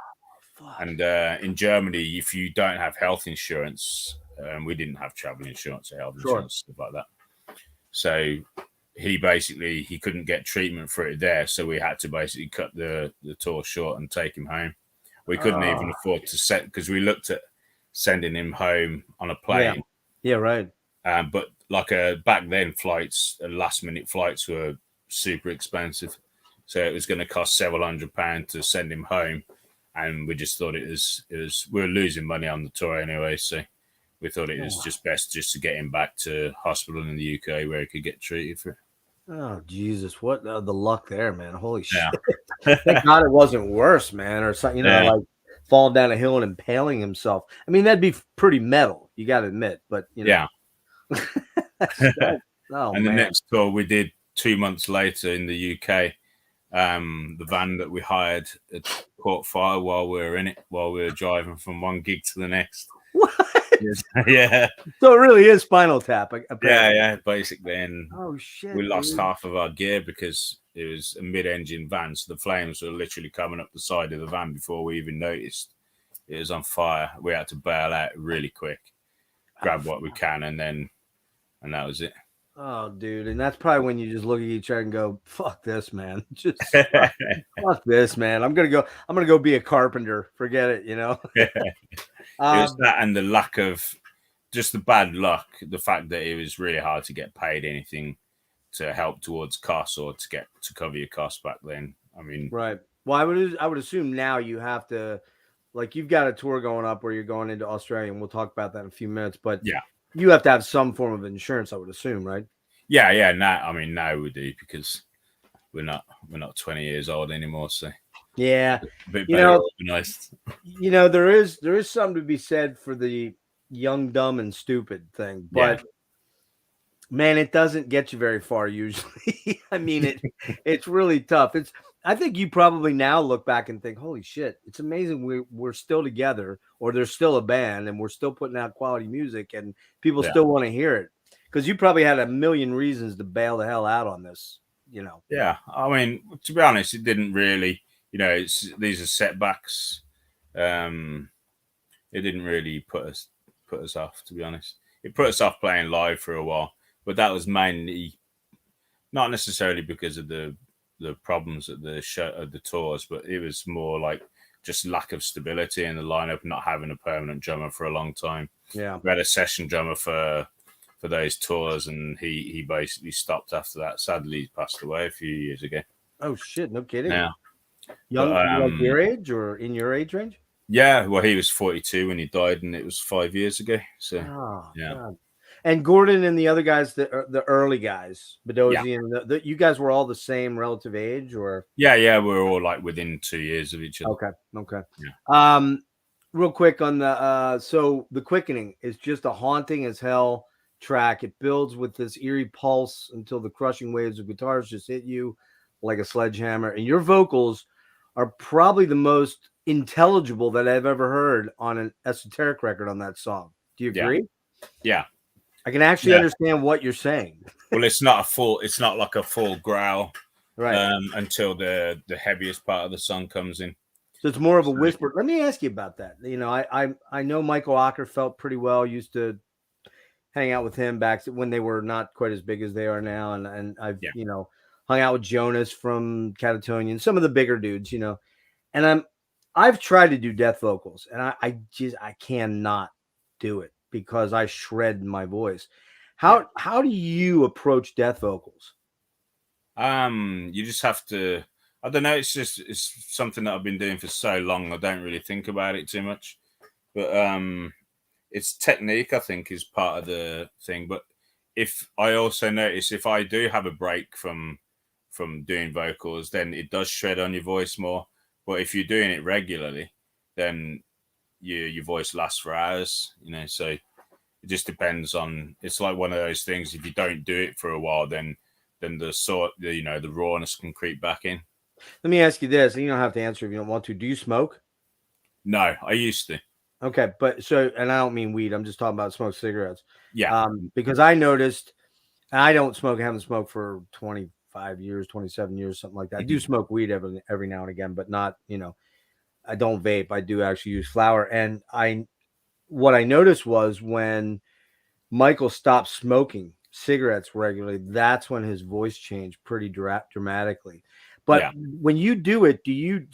Oh, and in Germany, if you don't have health insurance, we didn't have travel insurance or health insurance, stuff like that. So he couldn't get treatment for it there. So we had to basically cut the tour short and take him home. We couldn't even afford to set, because we looked at sending him home on a plane. Yeah, right. But like back then, last minute flights were super expensive, so it was going to cost several £100 to send him home, and we just thought it was we were losing money on the tour anyway, so we thought it was just best just to get him back to hospital in the UK where he could get treated for it. Oh Jesus! What the luck there, man! Holy shit! Thank God it wasn't worse, man, or something. Like falling down a hill and impaling himself. I mean, that'd be pretty metal, you got to admit. But yeah. The next tour we did 2 months later in the UK. The van that we hired caught fire while we were driving from one gig to the next. What? Yeah. So it really is Spinal Tap. Apparently. Yeah, basically. And shit! We lost half of our gear because it was a mid-engine van, so the flames were literally coming up the side of the van before we even noticed it was on fire. We had to bail out really quick, grab what we can, and that was it. Oh, dude, and that's probably when you just look at each other and go, "Fuck this, man! Just fuck this, man! I'm gonna go be a carpenter. Forget it, It was that, and the lack of, just the bad luck, the fact that it was really hard to get paid anything to help towards costs or to cover your costs back then. I mean, right. Well, I would assume now you have to, like, you've got a tour going up where you're going into Australia, and we'll talk about that in a few minutes. But yeah, you have to have some form of insurance, I would assume, right? Yeah. Now we do, because we're not 20 years old anymore. So yeah, a bit better organized. There is something to be said for the young, dumb, and stupid thing, but. Yeah. Man, it doesn't get you very far usually. I mean, it's really tough. I think you probably now look back and think, holy shit, it's amazing we're still together, or there's still a band and we're still putting out quality music and people still want to hear it. Because you probably had a million reasons to bail the hell out on this, Yeah, I mean, to be honest, it didn't really, these are setbacks. It didn't really put us off, to be honest. It put us off playing live for a while. But that was mainly not necessarily because of the problems at the show, at the tours, but it was more like just lack of stability in the lineup, not having a permanent drummer for a long time. Yeah, we had a session drummer for those tours, and he basically stopped after that. Sadly, he passed away a few years ago. Oh shit! No kidding. Yeah, young, like your age or in your age range? Yeah, well, he was 42 when he died, and it was 5 years ago. So yeah. God. And Gordon and the other guys, the early guys, Bedozy, and you guys were all the same relative age, or? Yeah, we're all like within 2 years of each other. Okay. Yeah. real quick on the so the quickening is just a haunting as hell track. It builds with this eerie pulse until the crushing waves of guitars just hit you like a sledgehammer, and your vocals are probably the most intelligible that I've ever heard on an Esoteric record on that song. Do you Yeah. agree? Yeah. I can actually Yeah. understand what you're saying. Well, it's not like a full growl, Right. until the heaviest part of the song comes in. So it's more of a whisper. Let me ask you about that. You know, I know Michael Ockerfeld pretty well. Used to hang out with him back when they were not quite as big as they are now, and I've Yeah. hung out with Jonas from Catatonia and some of the bigger dudes, and I've tried to do death vocals, and I cannot do it because I shred my voice. How do you approach death vocals? You just have to. I don't know. It's something that I've been doing for so long. I don't really think about it too much, but it's technique. I think is part of the thing. But if I also notice if I do have a break from doing vocals, then it does shred on your voice more. But if you're doing it regularly, then your voice lasts for hours. So it just depends on. It's like one of those things. If you don't do it for a while, then the rawness can creep back in. Let me ask you this, and you don't have to answer if you don't want to. Do you smoke? No, I used to. Okay, and I don't mean weed. I'm just talking about smoked cigarettes. Yeah. Because I noticed, and I don't smoke. I haven't smoked for 25 years, 27 years, something like that. I do smoke weed every now and again, but not, I don't vape. I do actually use flower. And what I noticed was when Michael stopped smoking cigarettes regularly, that's when his voice changed pretty dramatically. But when you do it,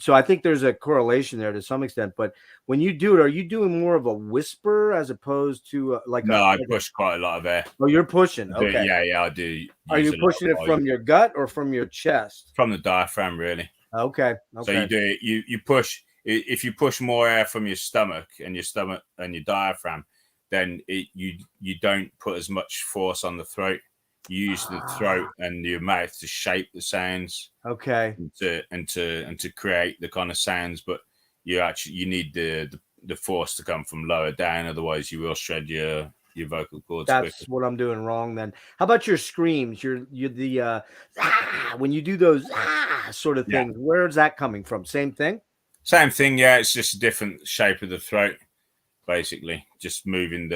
so I think there's a correlation there to some extent, but when you do it, are you doing more of a whisper as opposed to I push quite a lot of air. Oh, you're pushing. Okay. Yeah, I do. Are you pushing it from your gut or from your chest? From the diaphragm, really. Okay. So you do it, you push, if you push more air from your stomach and your diaphragm, then you don't put as much force on the throat. You use the throat and your mouth to shape the sounds. Okay. And to create the kind of sounds, but you need the force to come from lower down, otherwise you will shred your vocal cords. That's quickly. what I'm doing wrong then. How about your screams? You're the when you do those sort of things, where's that coming from? Same thing? Same thing, yeah. It's just a different shape of the throat, basically. Just moving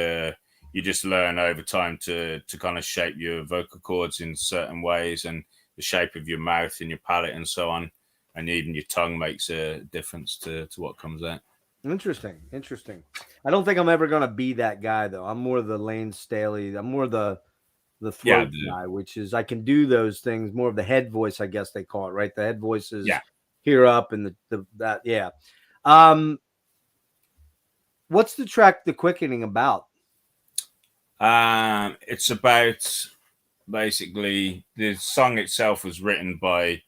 you just learn over time to kind of shape your vocal cords in certain ways, and the shape of your mouth and your palate and so on. And even your tongue makes a difference to what comes out. Interesting. I don't think I'm ever going to be that guy, though. I'm more the Lane Staley. I'm more the throat guy, which is I can do those things, more of the head voice, I guess they call it, right? The head voice is here up and that. What's the track, The Quickening, about? It's about basically the song itself was written by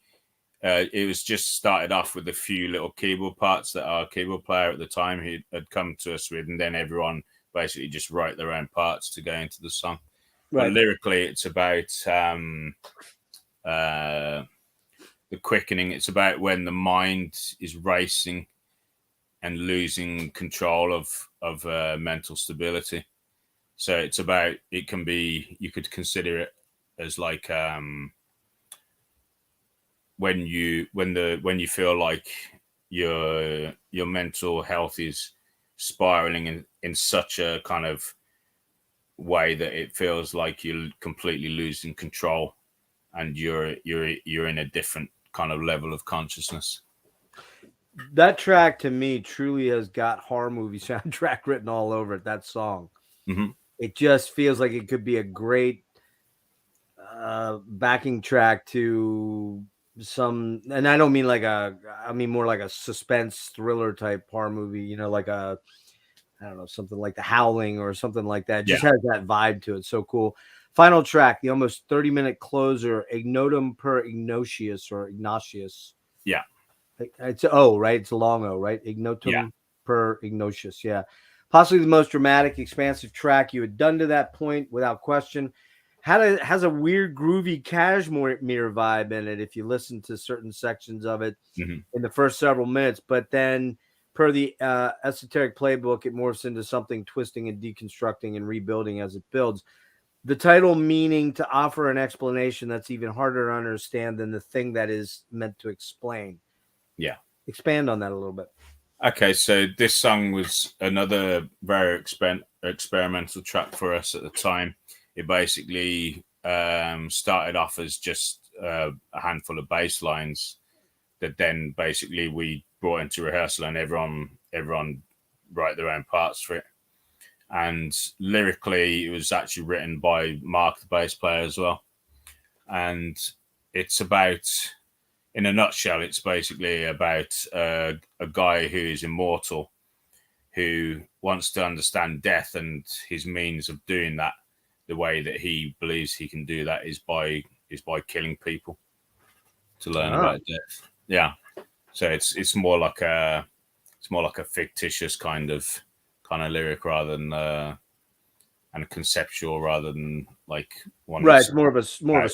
it was just started off with a few little keyboard parts that our keyboard player at the time he had come to us with, and then everyone basically just wrote their own parts to go into the song. Right. But lyrically, it's about the quickening. It's about when the mind is racing and losing control of mental stability. So it's about, it can be, you could consider it as like when you feel like your mental health is spiraling in such a kind of way that it feels like you're completely losing control, and you're in a different kind of level of consciousness. That track to me truly has got horror movie soundtrack written all over it. That song. Mm-hmm. It just feels like it could be a great backing track to some, and I don't mean I mean more like a suspense thriller type horror movie, like I don't know, something like The Howling or something like that. It just has that vibe to it. So cool. Final track, the almost 30-minute closer, Ignotum per Ignatius or Ignatius. Yeah. It's right? It's a long O, right? Ignotum per Ignatius. Yeah. Possibly the most dramatic, expansive track you had done to that point, without question. Has a weird, groovy cashmere vibe in it if you listen to certain sections of it in the first several minutes. But then per the esoteric playbook, it morphs into something twisting and deconstructing and rebuilding as it builds. The title meaning to offer an explanation that's even harder to understand than the thing that is meant to explain. Yeah. Expand on that a little bit. Okay, so this song was another very experimental track for us at the time. It basically started off as just a handful of bass lines that then basically we brought into rehearsal, and everyone write their own parts for it. And lyrically, it was actually written by Mark, the bass player, as well. And it's about, in a nutshell, it's basically about a guy who is immortal, who wants to understand death, and his means of doing that, the way that he believes he can do that, is by killing people to learn about death. Yeah, so it's more like a fictitious kind of lyric rather than and conceptual rather than like one. Right, it's more of a story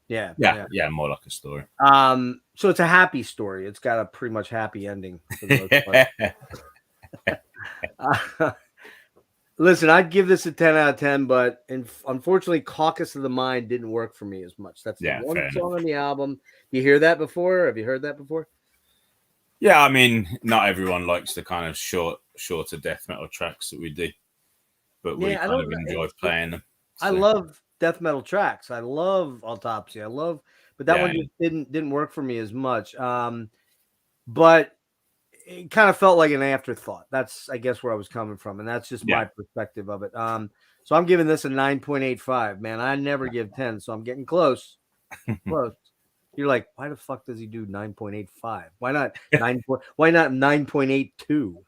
Yeah. then. Yeah, more like a story. So it's a happy story. It's got a pretty much happy ending for the most part. Listen, I'd give this a 10 out of 10, but unfortunately, Caucus of the Mind didn't work for me as much. That's the one song on the album. You hear that before? Have you heard that before? Yeah, I mean, not everyone likes the kind of shorter death metal tracks that we do, but we kind of enjoy playing them. So. I love death metal tracks. I love Autopsy. But that one just didn't work for me as much. But it kind of felt like an afterthought. That's, I guess, where I was coming from, and that's just my perspective of it. So I'm giving this a 9.85. Man, I never give 10, so I'm getting close. Close. You're like, why the fuck does he do 9.85? Why not 9.82? All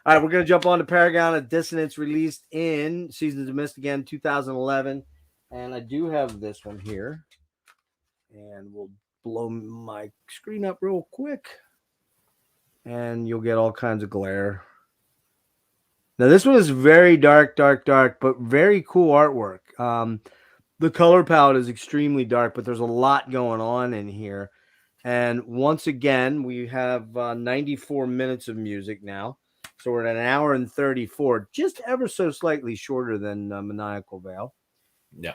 right, we're gonna jump on to Paragon of Dissonance, released in Seasons of Mist again, 2011, and I do have this one here, and we'll blow my screen up real quick, and you'll get all kinds of glare. Now, this one is very dark, but very cool artwork. The color palette is extremely dark, but there's a lot going on in here. And once again, we have 94 minutes of music now. So we're at an hour and 34, just ever so slightly shorter than Maniacal Veil. Yeah.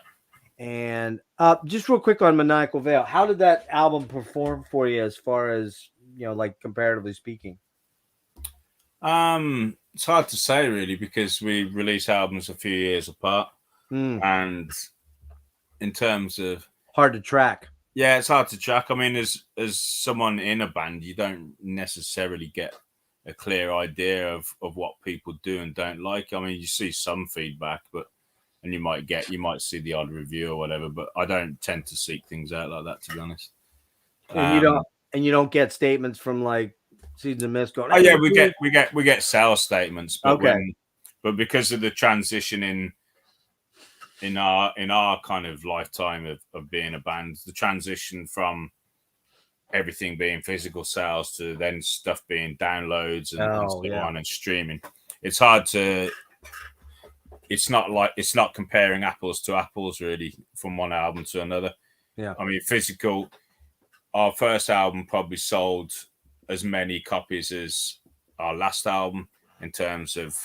And just real quick on Maniacal Veil, how did that album perform for you as far as, like comparatively speaking? It's hard to say really, because we release albums a few years apart. And in terms of hard to track. Yeah, it's hard to track. I mean, as someone in a band, you don't necessarily get a clear idea of what people do and don't like. I mean, you see some feedback, and you might see the odd review or whatever, but I don't tend to seek things out like that, to be honest. And you don't get statements from like Seasons of Mist going, oh yeah, we get sales statements, but okay. but because of the transition in our kind of lifetime of being a band, the transition from everything being physical sales to then stuff being downloads and so on and streaming, it's hard to, it's not comparing apples to apples really from one album to another. Yeah, I mean, physical, our first album probably sold as many copies as our last album. In terms of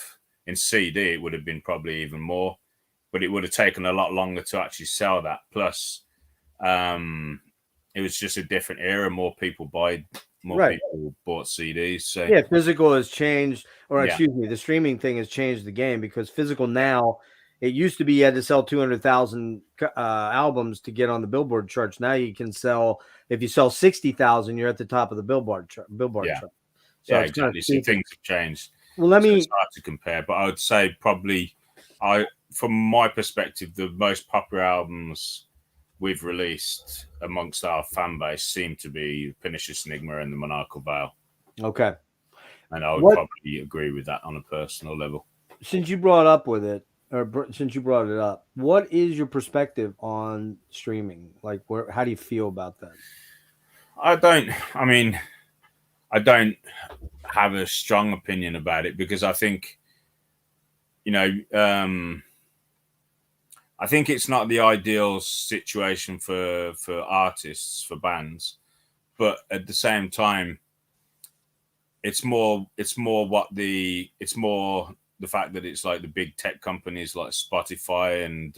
in CD, it would have been probably even more, but it would have taken a lot longer to actually sell that. Plus, it was just a different era. More people people bought CDs. So yeah, physical has changed, or excuse me, the streaming thing has changed the game, because physical now, it used to be you had to sell 200,000 albums to get on the Billboard charts. Now you can sell, if you sell 60,000, you're at the top of the Billboard chart. So it's exactly. So things have changed. Well, it's hard to compare, but I would say probably from my perspective, the most popular albums we've released amongst our fan base seem to be Pernicious Enigma and the Maniacal Veil. Okay. And I would probably agree with that on a personal level. Since you brought it up, what is your perspective on streaming? Like, how do you feel about that? I don't have a strong opinion about it, because I think, I think it's not the ideal situation for artists, for bands, but at the same time, it's more the fact that it's like the big tech companies like Spotify and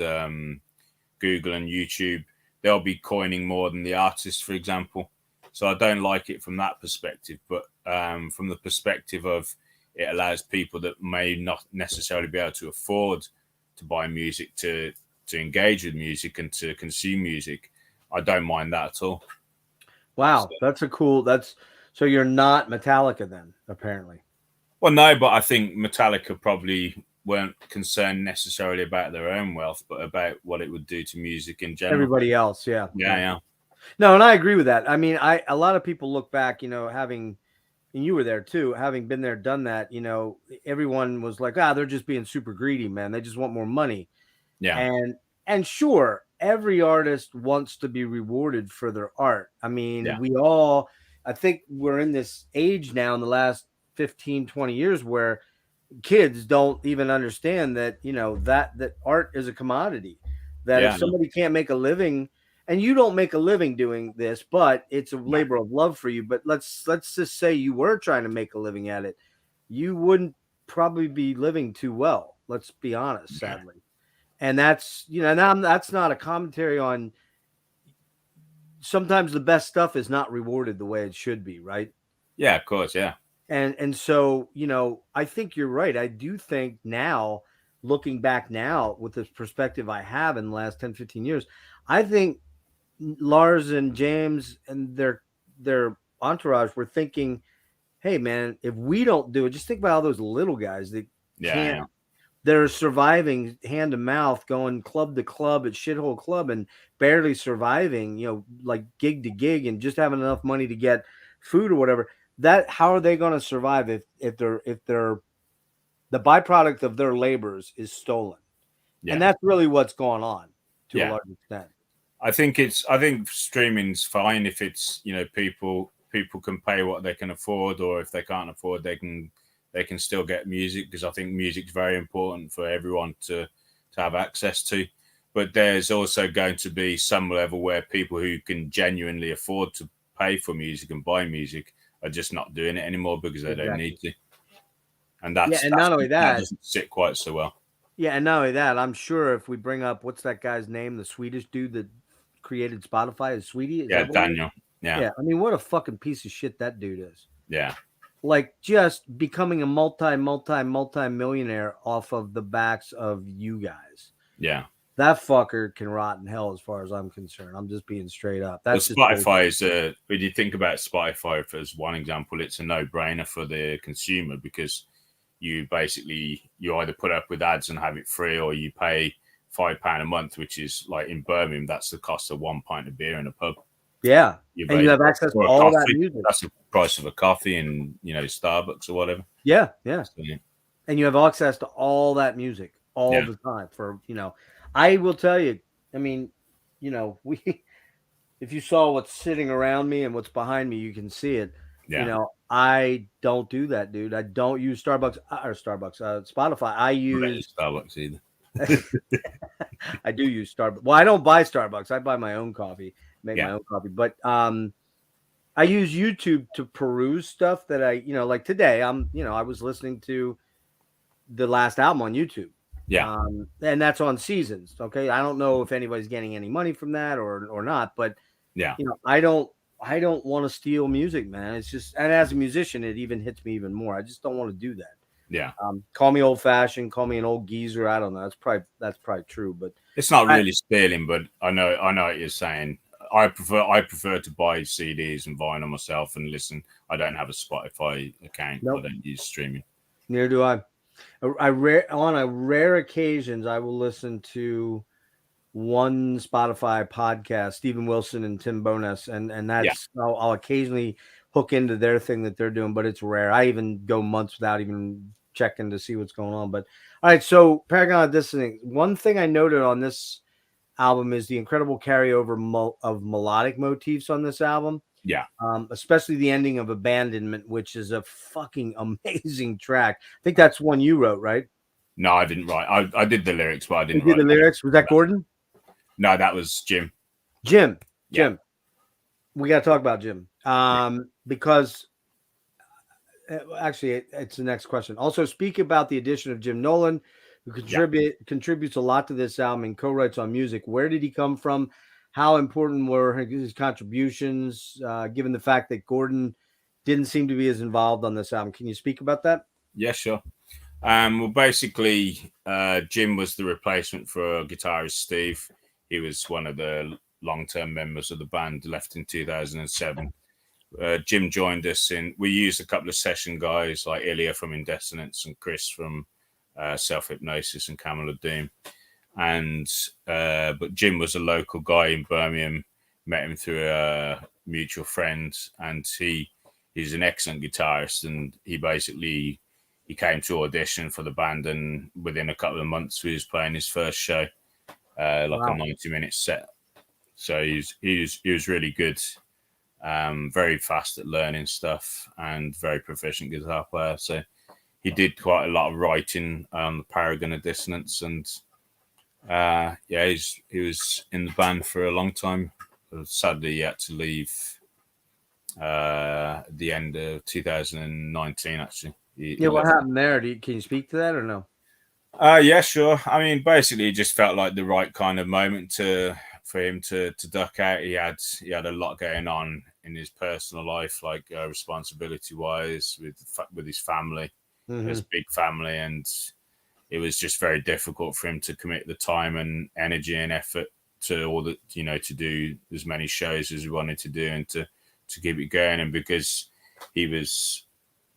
Google and YouTube, they'll be coining more than the artists, for example. So I don't like it from that perspective, but from the perspective of it allows people that may not necessarily be able to afford to buy music to engage with music and to consume music. I don't mind that at all. Wow, that's a cool. So you're not Metallica then, apparently. Well, no, but I think Metallica probably weren't concerned necessarily about their own wealth, but about what it would do to music in general. Everybody else, yeah. Yeah. No, and I agree with that. I mean, a lot of people look back, having, and you were there too, having been there, done that, everyone was like, they're just being super greedy, man. They just want more money. Yeah. And sure, every artist wants to be rewarded for their art. I mean, I think we're in this age now in the last 15, 20 years where kids don't even understand that, that art is a commodity, that if somebody can't make a living, and you don't make a living doing this, but it's a labor of love for you. But let's just say you were trying to make a living at it, you wouldn't probably be living too well. Let's be honest, sadly. And that's, that's not a commentary on, sometimes the best stuff is not rewarded the way it should be, right? Yeah, of course, yeah. And so, I think you're right. I do think now, looking back now with this perspective I have in the last 10, 15 years, I think Lars and James and their entourage were thinking, hey, man, if we don't do it, just think about all those little guys that can't. They're surviving hand to mouth, going club to club at shithole club and barely surviving, like gig to gig and just having enough money to get food or whatever. How are they going to survive if the byproduct of their labors is stolen? And that's really what's going on to a large extent. I think streaming's fine if it's, people can pay what they can afford, or if they can't afford, they can still get music, because I think music's very important for everyone to have access to. But there's also going to be some level where people who can genuinely afford to pay for music and buy music are just not doing it anymore because they don't need to. And not only that, doesn't sit quite so well. Yeah, and not only that, I'm sure if we bring up, what's that guy's name, the Swedish dude that created Spotify, is Sweetie? Daniel. Yeah. I mean, what a fucking piece of shit that dude is. Yeah. Like, just becoming a multi-millionaire off of the backs of you guys. Yeah. That fucker can rot in hell as far as I'm concerned. I'm just being straight up. That's Spotify is when you think about Spotify as one example, it's a no-brainer for the consumer, because you either put up with ads and have it free, or you pay £5 a month, which is like in Birmingham, that's the cost of 1 pint of beer in a pub. Yeah. And you have access to all that music. That's the price of a coffee in, Starbucks or whatever. Yeah. Yeah. So, and you have access to all that music all the time for, I will tell you, I mean, if you saw what's sitting around me and what's behind me, you can see it. Yeah. I don't do that, dude. I don't use Spotify. I use Starbucks either. I do use Starbucks. Well, I don't buy Starbucks. I buy my own coffee, make my own coffee. But I use YouTube to peruse stuff that I, like today, I was listening to the last album on YouTube. Yeah. And that's on Seasons. Okay. I don't know if anybody's getting any money from that or not, but I don't want to steal music, man. It's just, and as a musician, it even hits me even more. I just don't want to do that. Yeah. Call me old fashioned, call me an old geezer. I don't know. That's probably true, but it's not really stealing, but I know what you're saying. I prefer to buy CDs and vinyl myself and listen. I don't have a Spotify account. Nope. I don't use streaming. Neither do I. On a rare occasions, I will listen to one Spotify podcast, Stephen Wilson and Tim Bonas, and that's I'll occasionally hook into their thing that they're doing, but it's rare. I even go months without even checking to see what's going on. But all right, so Paragon of Dissonance. One thing I noted on this album is the incredible carryover of melodic motifs on this album. Yeah. Especially the ending of Abandonment, which is a fucking amazing track. I think that's one you wrote, right? No, I didn't write. I did the lyrics, but I didn't write the lyrics. Was that Gordon? No, that was Jim. Jim. We got to talk about Jim. Because actually, it's the next question. Also, speak about the addition of Jim Nolan, who contributes a lot to this album and co-writes on music. Where did he come from? How important were his contributions, given the fact that Gordon didn't seem to be as involved on this album? Can you speak about that? Yeah, sure. Well, basically, Jim was the replacement for guitarist Steve. He was one of the long-term members of the band, left in 2007. Jim joined us we used a couple of session guys like Ilya from Indestinence and Chris from Hypnosis and Camel of Doom. But Jim was a local guy in Birmingham, met him through a mutual friend, and he's an excellent guitarist, and he came to audition for the band, and within a couple of months he was playing his first show, a 90-minute set. So he was really good. Very fast at learning stuff and very proficient guitar player. So he did quite a lot of writing on the Paragon of Dissonance, and he was in the band for a long time. Sadly, he had to leave at the end of 2019. Actually, What happened there? Can you speak to that or no? Yeah, sure. I mean, basically, it just felt like the right kind of moment for him to duck out. He had a lot going on in his personal life, like responsibility wise with his family. Mm-hmm. His big family, and it was just very difficult for him to commit the time and energy and effort to all the to do as many shows as he wanted to do and to keep it going. And because he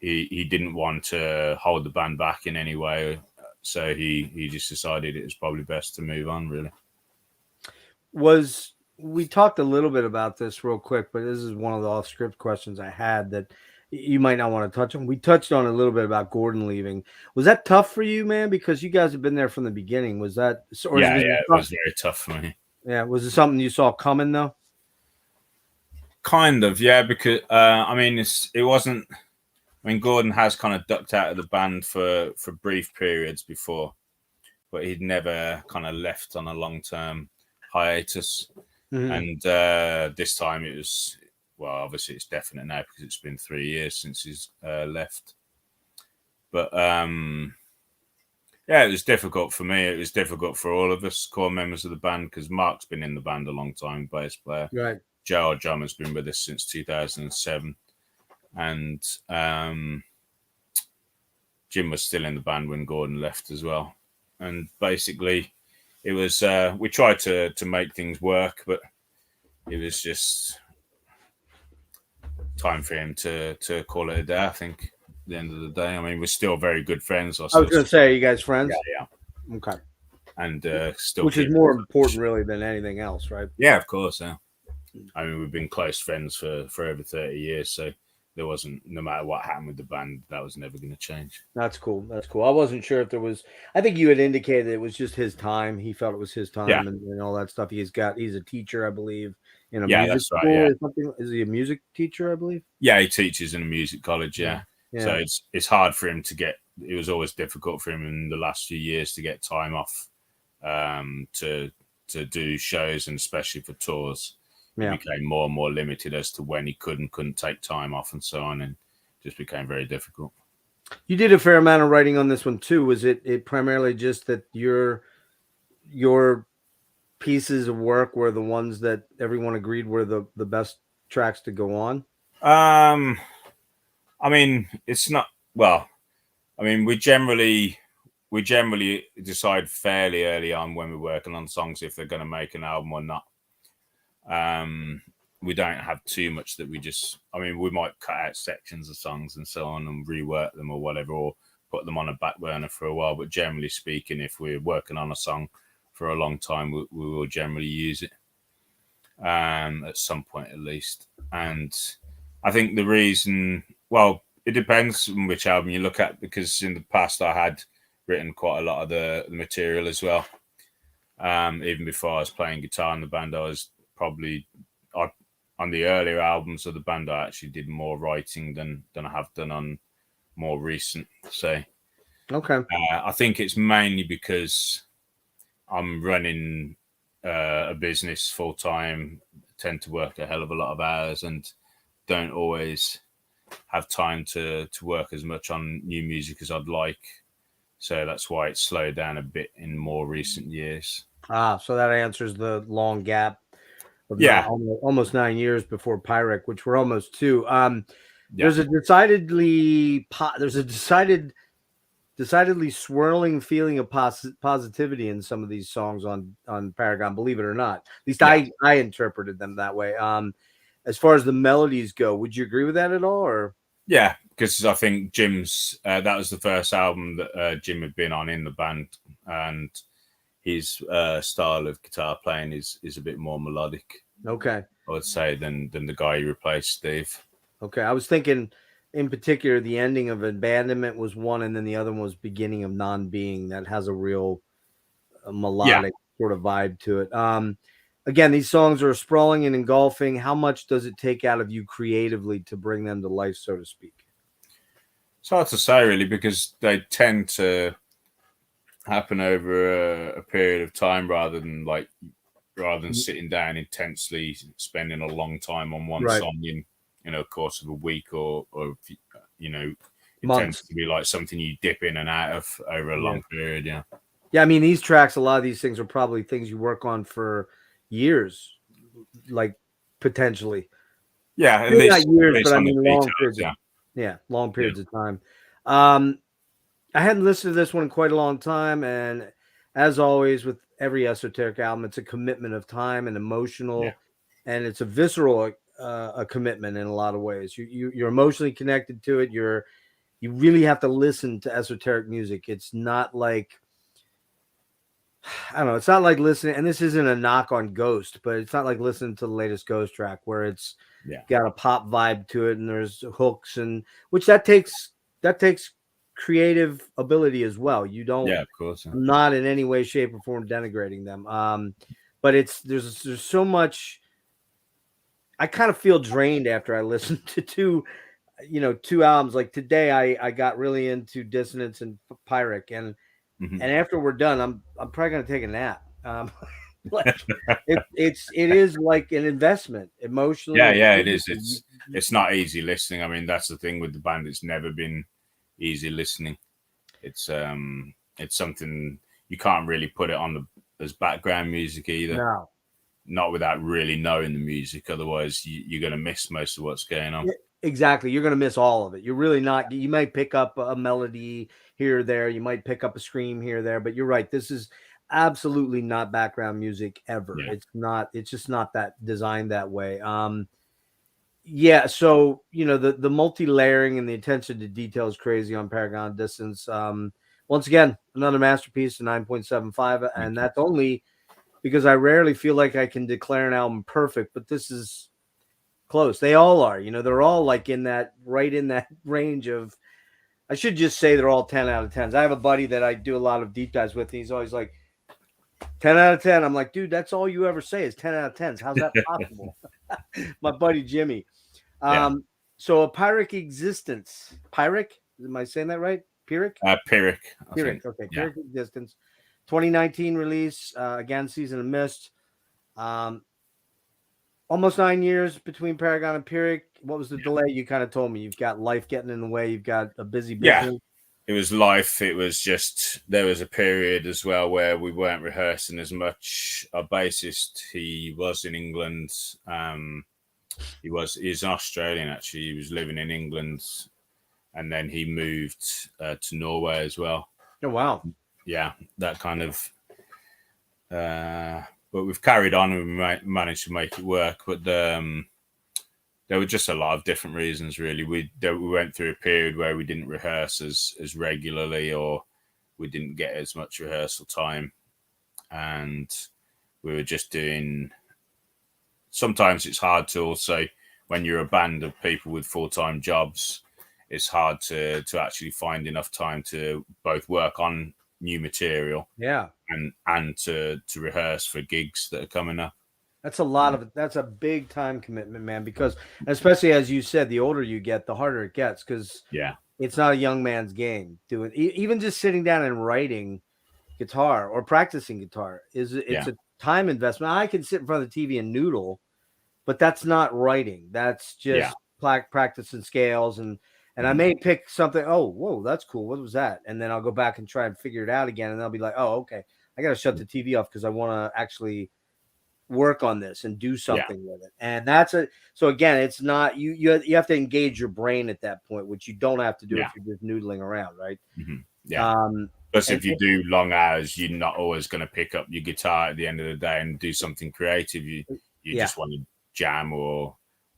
didn't want to hold the band back in any way, so he just decided it was probably best to move on, really. We talked a little bit about this real quick, but this is one of the off-script questions I had that you might not want to touch on. We touched on a little bit about Gordon leaving. Was that tough for you, man? Because you guys have been there from the beginning. Was that? It was very tough for me. Yeah, was it something you saw coming though? Kind of, yeah. Because it wasn't. I mean, Gordon has kind of ducked out of the band for brief periods before, but he'd never kind of left on a long-term hiatus. Mm-hmm. And this time it was, well, obviously it's definite now because it's been 3 years since he's left. But it was difficult for me. It was difficult for all of us core members of the band because Mark's been in the band a long time, bass player. Right. Joe, our drummer's been with us since 2007. And Jim was still in the band when Gordon left as well. And basically, it was we tried to make things work, but it was just time for him to call it a day. I think at the end of the day, I mean, we're still very good friends. I was going to say, are you guys friends? Yeah. Okay. And still, which is more important, really, than anything else, right? Yeah, of course. Yeah. I mean, we've been close friends for over 30 years, so there wasn't, no matter what happened with the band, that was never going to change. That's cool. That's cool. I wasn't sure if there was, I think you had indicated it was just his time. He felt it was his time and all that stuff. He's a teacher, I believe, in a music school or something. Is he a music teacher, I believe? Yeah, he teaches in a music college. Yeah. So it's hard for him to get, it was always difficult for him in the last few years to get time off to do shows, and especially for tours. He became more and more limited as to when he could and couldn't take time off and so on, and just became very difficult. You did a fair amount of writing on this one too. Was it primarily just that your pieces of work were the ones that everyone agreed were the best tracks to go on? I mean, it's not, well, I mean, we generally decide fairly early on when we're working on songs if they're going to make an album or not. We don't have too much that we just, I mean, we might cut out sections of songs and so on and rework them or whatever, or put them on a back burner for a while. But generally speaking, if we're working on a song for a long time, we will generally use it at some point at least. And I think the reason, well, it depends on which album you look at, because in the past I had written quite a lot of the material as well. Even before I was playing guitar in the band, I was probably on the earlier albums of the band, I actually did more writing than I have done on more recent. So, okay, I think it's mainly because I'm running a business full time, tend to work a hell of a lot of hours, and don't always have time to work as much on new music as I'd like. So that's why it's slowed down a bit in more recent years. So that answers the long gap of Yeah. almost 9 years before Pyrrhic, which we're almost to. Yeah. There's a decidedly swirling feeling of positivity in some of these songs on Paragon, believe it or not. At least I interpreted them that way. As far as the melodies go, would you agree with that at all? Or yeah, because I think Jim's that was the first album that Jim had been on in the band, and his style of guitar playing is a bit more melodic. Okay, I would say than the guy who replaced Steve. Okay, I was thinking in particular the ending of Abandonment was one, and then the other one was Beginning of Non-Being, that has a real melodic sort of vibe to it. Again, these songs are sprawling and engulfing. How much does it take out of you creatively to bring them to life, so to speak? It's hard to say really, because they tend to happen over a period of time rather than sitting down intensely, spending a long time on one song in a course of a week or it months. Tends to be like something you dip in and out of over a long period. Yeah, I mean, these tracks, a lot of these things are probably things you work on for years, like potentially. Yeah, at maybe least, not years, at least but I on the mean long details, periods. Long periods of time. I hadn't listened to this one in quite a long time, and as always with every Esoteric album, it's a commitment of time and emotional, and it's a visceral a commitment in a lot of ways. You're emotionally connected to it. You really have to listen to Esoteric music. It's not like, I don't know, it's not like listening, and this isn't a knock on Ghost, but it's not like listening to the latest Ghost track where it's got a pop vibe to it and there's hooks, and which that takes creative ability as well. You don't, of course, I'm not in any way, shape, or form denigrating them. But there's so much. I kind of feel drained after I listen to two albums. Like today, I got really into Dissonance and Pyrrhic, and after we're done, I'm probably gonna take a nap. Like it is like an investment emotionally. It is. It's not easy listening. I mean, that's the thing with the band. It's never been easy listening. It's something you can't really put it on as background music either. No. Not without really knowing the music. Otherwise, you're going to miss most of what's going on. Exactly. You're going to miss all of it. You're really not. You might pick up a melody here or there. You might pick up a scream here or there. But you're right. This is absolutely not background music ever. Yeah. It's not. It's just not that designed that way. So the multi-layering and the attention to detail is crazy on Paragon Distance. Once again, another masterpiece, a 9.75, and that's only because I rarely feel like I can declare an album perfect, but this is close. They all are, they're all like in that range of, I should just say they're all 10 out of 10s. I have a buddy that I do a lot of deep dives with, and he's always like, 10 out of 10. I'm like, dude, that's all you ever say is 10 out of 10s. How's that possible? My buddy Jimmy. So A Pyrrhic Existence. Pyrrhic? Am I saying that right? Pyrrhic? Pyrrhic. Pyrrhic. Okay. Pyrrhic Existence. 2019 release. Again, Season of Mist. Almost 9 years between Paragon and Pyrrhic. What was the delay? You kind of told me you've got life getting in the way. You've got a busy business. It was life. It was just, there was a period as well where we weren't rehearsing as much. Our bassist, he was in England. He's an Australian, actually. He was living in England, and then he moved to Norway as well. Oh, wow. Yeah, that kind of... but we've carried on and we managed to make it work. But there were just a lot of different reasons, really. We went through a period where we didn't rehearse as regularly, or we didn't get as much rehearsal time. And we were just doing... Sometimes it's hard to also, when you're a band of people with full-time jobs, it's hard to actually find enough time to both work on new material and to rehearse for gigs that are coming up. That's a lot of it. That's a big time commitment, man, because especially as you said, the older you get, the harder it gets, because it's not a young man's game. Even just sitting down and writing guitar or practicing guitar it's a time investment. I can sit in front of the TV and noodle, but that's not writing. That's just practicing scales, and I may pick something. Oh, whoa, that's cool. What was that? And then I'll go back and try and figure it out again, and I'll be like, oh, okay, I got to shut the TV off because I want to actually work on this and do something with it. And that's so again, it's not you have to engage your brain at that point, which you don't have to do if you're just noodling around, right? Plus, if you do long hours, you're not always going to pick up your guitar at the end of the day and do something creative. You just want to jam, or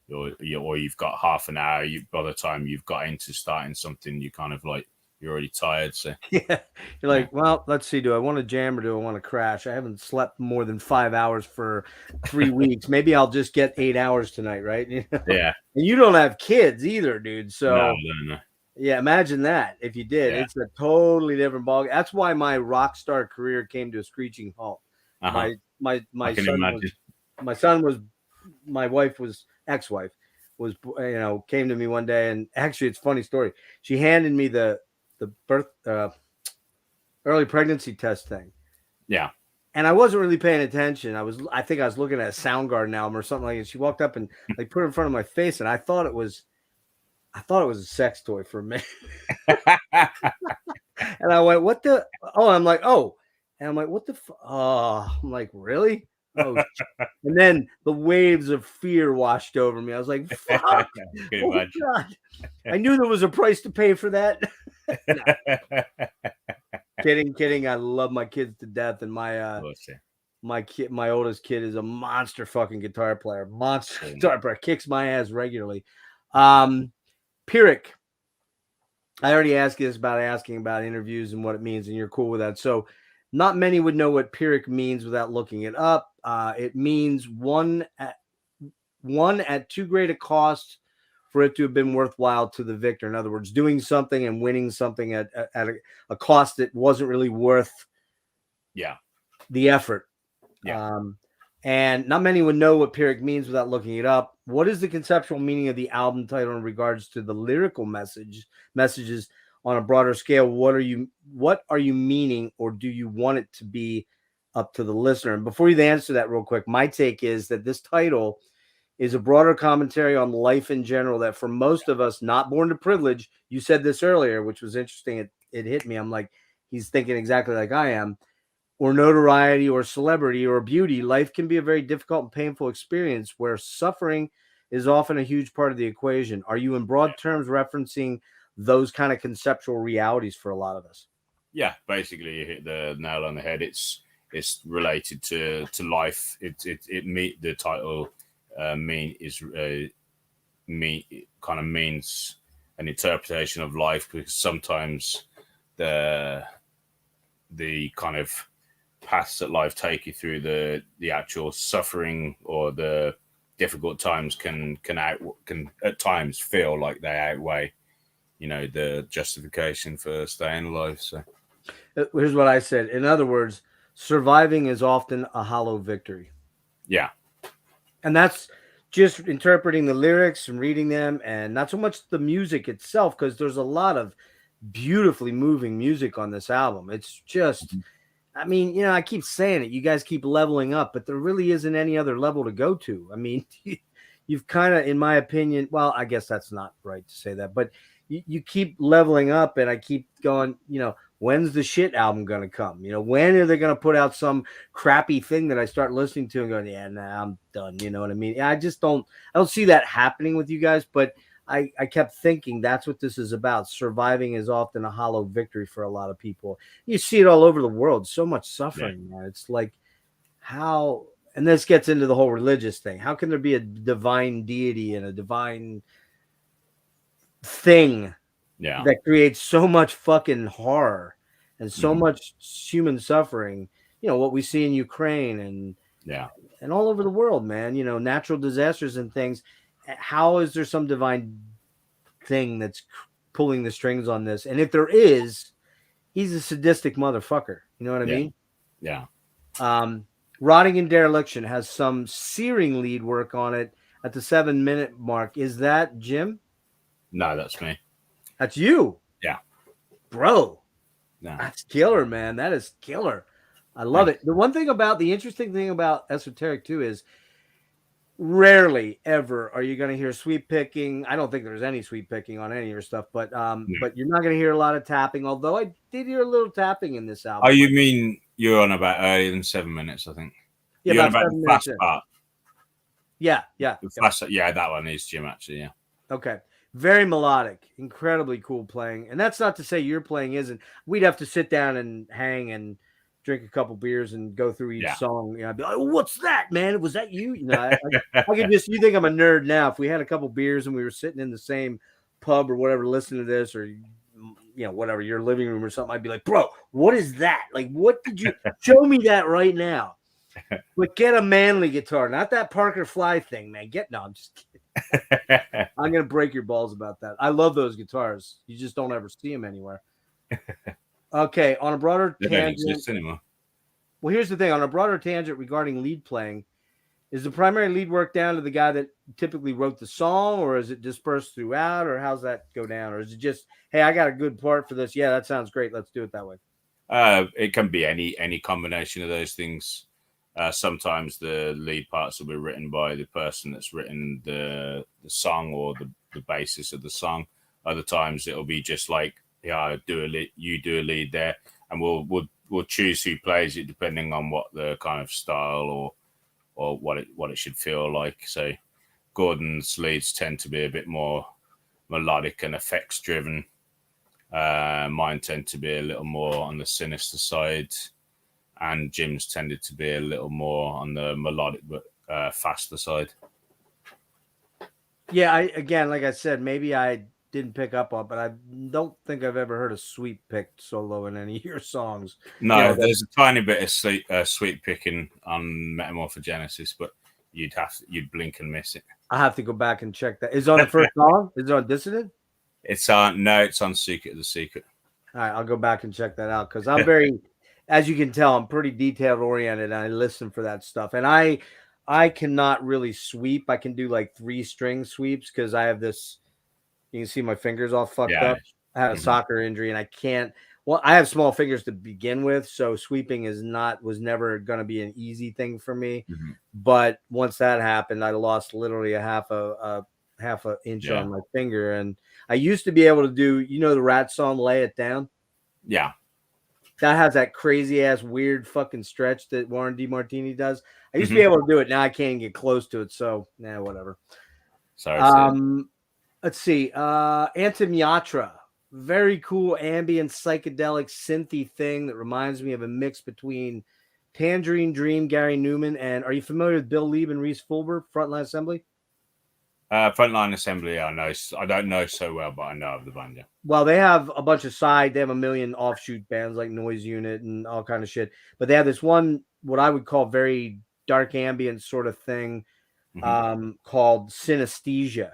you've got half an hour. By the time you've got into starting something, you kind of like you're already tired. So you're like, well, let's see. Do I want to jam or do I want to crash? I haven't slept more than 5 hours for 3 weeks. Maybe I'll just get 8 hours tonight, right? Yeah. And you don't have kids either, dude. So no. Yeah, imagine that if you did. It's a totally different ball. That's why my rock star career came to a screeching halt. My ex-wife was came to me one day, and actually it's a funny story. She handed me the birth early pregnancy test thing. Yeah. And I wasn't really paying attention. I think I was looking at a Soundgarden album or something like that. She walked up and like put it in front of my face, and I thought it was a sex toy for me. And I went, what the? Oh, I'm like, oh. And I'm like, what the? Oh, I'm like, really? Oh. And then the waves of fear washed over me. I was like, fuck. Oh, God. I knew there was a price to pay for that. Kidding. I love my kids to death. And my oldest kid is a monster fucking guitar player. Guitar player. Kicks my ass regularly. Pyrrhic. I already asked you this about asking about interviews and what it means, and you're cool with that. So not many would know what Pyrrhic means without looking it up. It means one at too great a cost for it to have been worthwhile to the victor. In other words, doing something and winning something at a cost that wasn't really worth the effort. And not many would know what Pyrrhic means without looking it up. What is the conceptual meaning of the album title in regards to the lyrical messages on a broader scale? What are you meaning, or do you want it to be up to the listener? And before you answer that real quick, my take is that this title is a broader commentary on life in general, that for most of us not born to privilege, you said this earlier, which was interesting. It hit me. I'm like, he's thinking exactly like I am. Or notoriety or celebrity or beauty, life can be a very difficult and painful experience where suffering is often a huge part of the equation. Are you in broad terms referencing those kind of conceptual realities for a lot of us? Yeah, basically you hit the nail on the head. It's related to life. The title means an interpretation of life, because sometimes the kind of paths that life take you through, the actual suffering or the difficult times can at times feel like they outweigh the justification for staying alive. So here's what I said. In other words, surviving is often a hollow victory. And that's just interpreting the lyrics and reading them, and not so much the music itself, because there's a lot of beautifully moving music on this album. It's just I mean, I keep saying it. You guys keep leveling up, but there really isn't any other level to go to. I mean, you've kind of, in my opinion, well, I guess that's not right to say that, but you keep leveling up, and I keep going, when's the shit album going to come? When are they going to put out some crappy thing that I start listening to and going, yeah, nah, I'm done. You know what I mean? I don't see that happening with you guys, but I kept thinking that's what this is about. Surviving is often a hollow victory for a lot of people. You see it all over the world. So much suffering, man. It's like how, and this gets into the whole religious thing. How can there be a divine deity and a divine thing that creates so much fucking horror and so much human suffering? What we see in Ukraine and all over the world, man, natural disasters and things. How is there some divine thing that's pulling the strings on this? And if there is, he's a sadistic motherfucker. You know what I mean? Yeah. Rotting in Dereliction has some searing lead work on it at the 7-minute mark. Is that Jim? No, that's me. That's you? Yeah. Bro. No. That's killer, man. That is killer. I love it. The interesting thing about Esoteric too is rarely ever are you going to hear sweep picking. I don't think there's any sweep picking on any of your stuff, but you're not going to hear a lot of tapping. Although I did hear a little tapping in this album. Oh, you mean you're on about earlier than 7 minutes? I think. Yeah, you're on about about 7 the minutes fast in. part. Yeah. The fast, yeah, that one is Jim actually. Yeah. Okay. Very melodic, incredibly cool playing. And that's not to say your playing isn't. We'd have to sit down and hang and drink a couple beers and go through each song. You know, I'd be like, oh, what's that, man? Was that you? You know, I could just, you think I'm a nerd now. If we had a couple beers and we were sitting in the same pub or whatever, listening to this, or, you know, whatever, your living room or something, I'd be like, bro, what is that? Like, what did you show me that right now? But get a manly guitar, not that Parker Fly thing, man. No, I'm just kidding. I'm gonna break your balls about that. I love those guitars. You just don't ever see them anywhere. Okay, on a broader tangent. Well, here's the thing. On a broader tangent regarding lead playing, is the primary lead work down to the guy that typically wrote the song, or is it dispersed throughout, or how's that go down? Or is it just, hey, I got a good part for this. Yeah, that sounds great. Let's do it that way. It can be any combination of those things. Sometimes the lead parts will be written by the person that's written the song or the basis of the song. Other times it'll be just like, yeah, you do a lead there, and we'll choose who plays it depending on what the kind of style or what it should feel like. So Gordon's leads tend to be a bit more melodic and effects driven. Mine tend to be a little more on the sinister side, and Jim's tended to be a little more on the melodic but faster side. Yeah, again, like I said, maybe I didn't pick up on, but I don't think I've ever heard a sweep picked solo in any of your songs. No, you know, there's a tiny bit of sweep picking on Metamorphogenesis, but you'd blink and miss it. I have to go back and check that. Is it on the first song? Is it on Dissident? It's on Secret of the Secret. All right, I'll go back and check that out because I'm very, as you can tell, I'm pretty detailed oriented. And I listen for that stuff, and I cannot really sweep. I can do like 3-string sweeps because I have this. You can see my fingers all fucked up. I had a soccer injury, and I can't. Well, I have small fingers to begin with, so sweeping was never going to be an easy thing for me. But once that happened, I lost literally a half an inch on my finger, and I used to be able to do, the Rat song "Lay It Down." Yeah, that has that crazy ass weird fucking stretch that Warren DeMartini does. I used to be able to do it. Now I can't get close to it, so whatever. Sorry. Let's see. Antim Yatra. Very cool ambient psychedelic synthy thing that reminds me of a mix between Tangerine Dream, Gary Newman, and are you familiar with Bill Lieb and Reese Fulber, Frontline Assembly? Frontline Assembly, I know. I don't know so well, but I know of the band. Yeah. Well, they have a bunch of they have a million offshoot bands like Noise Unit and all kind of shit. But they have this one, what I would call very dark ambient sort of thing, called Synesthesia.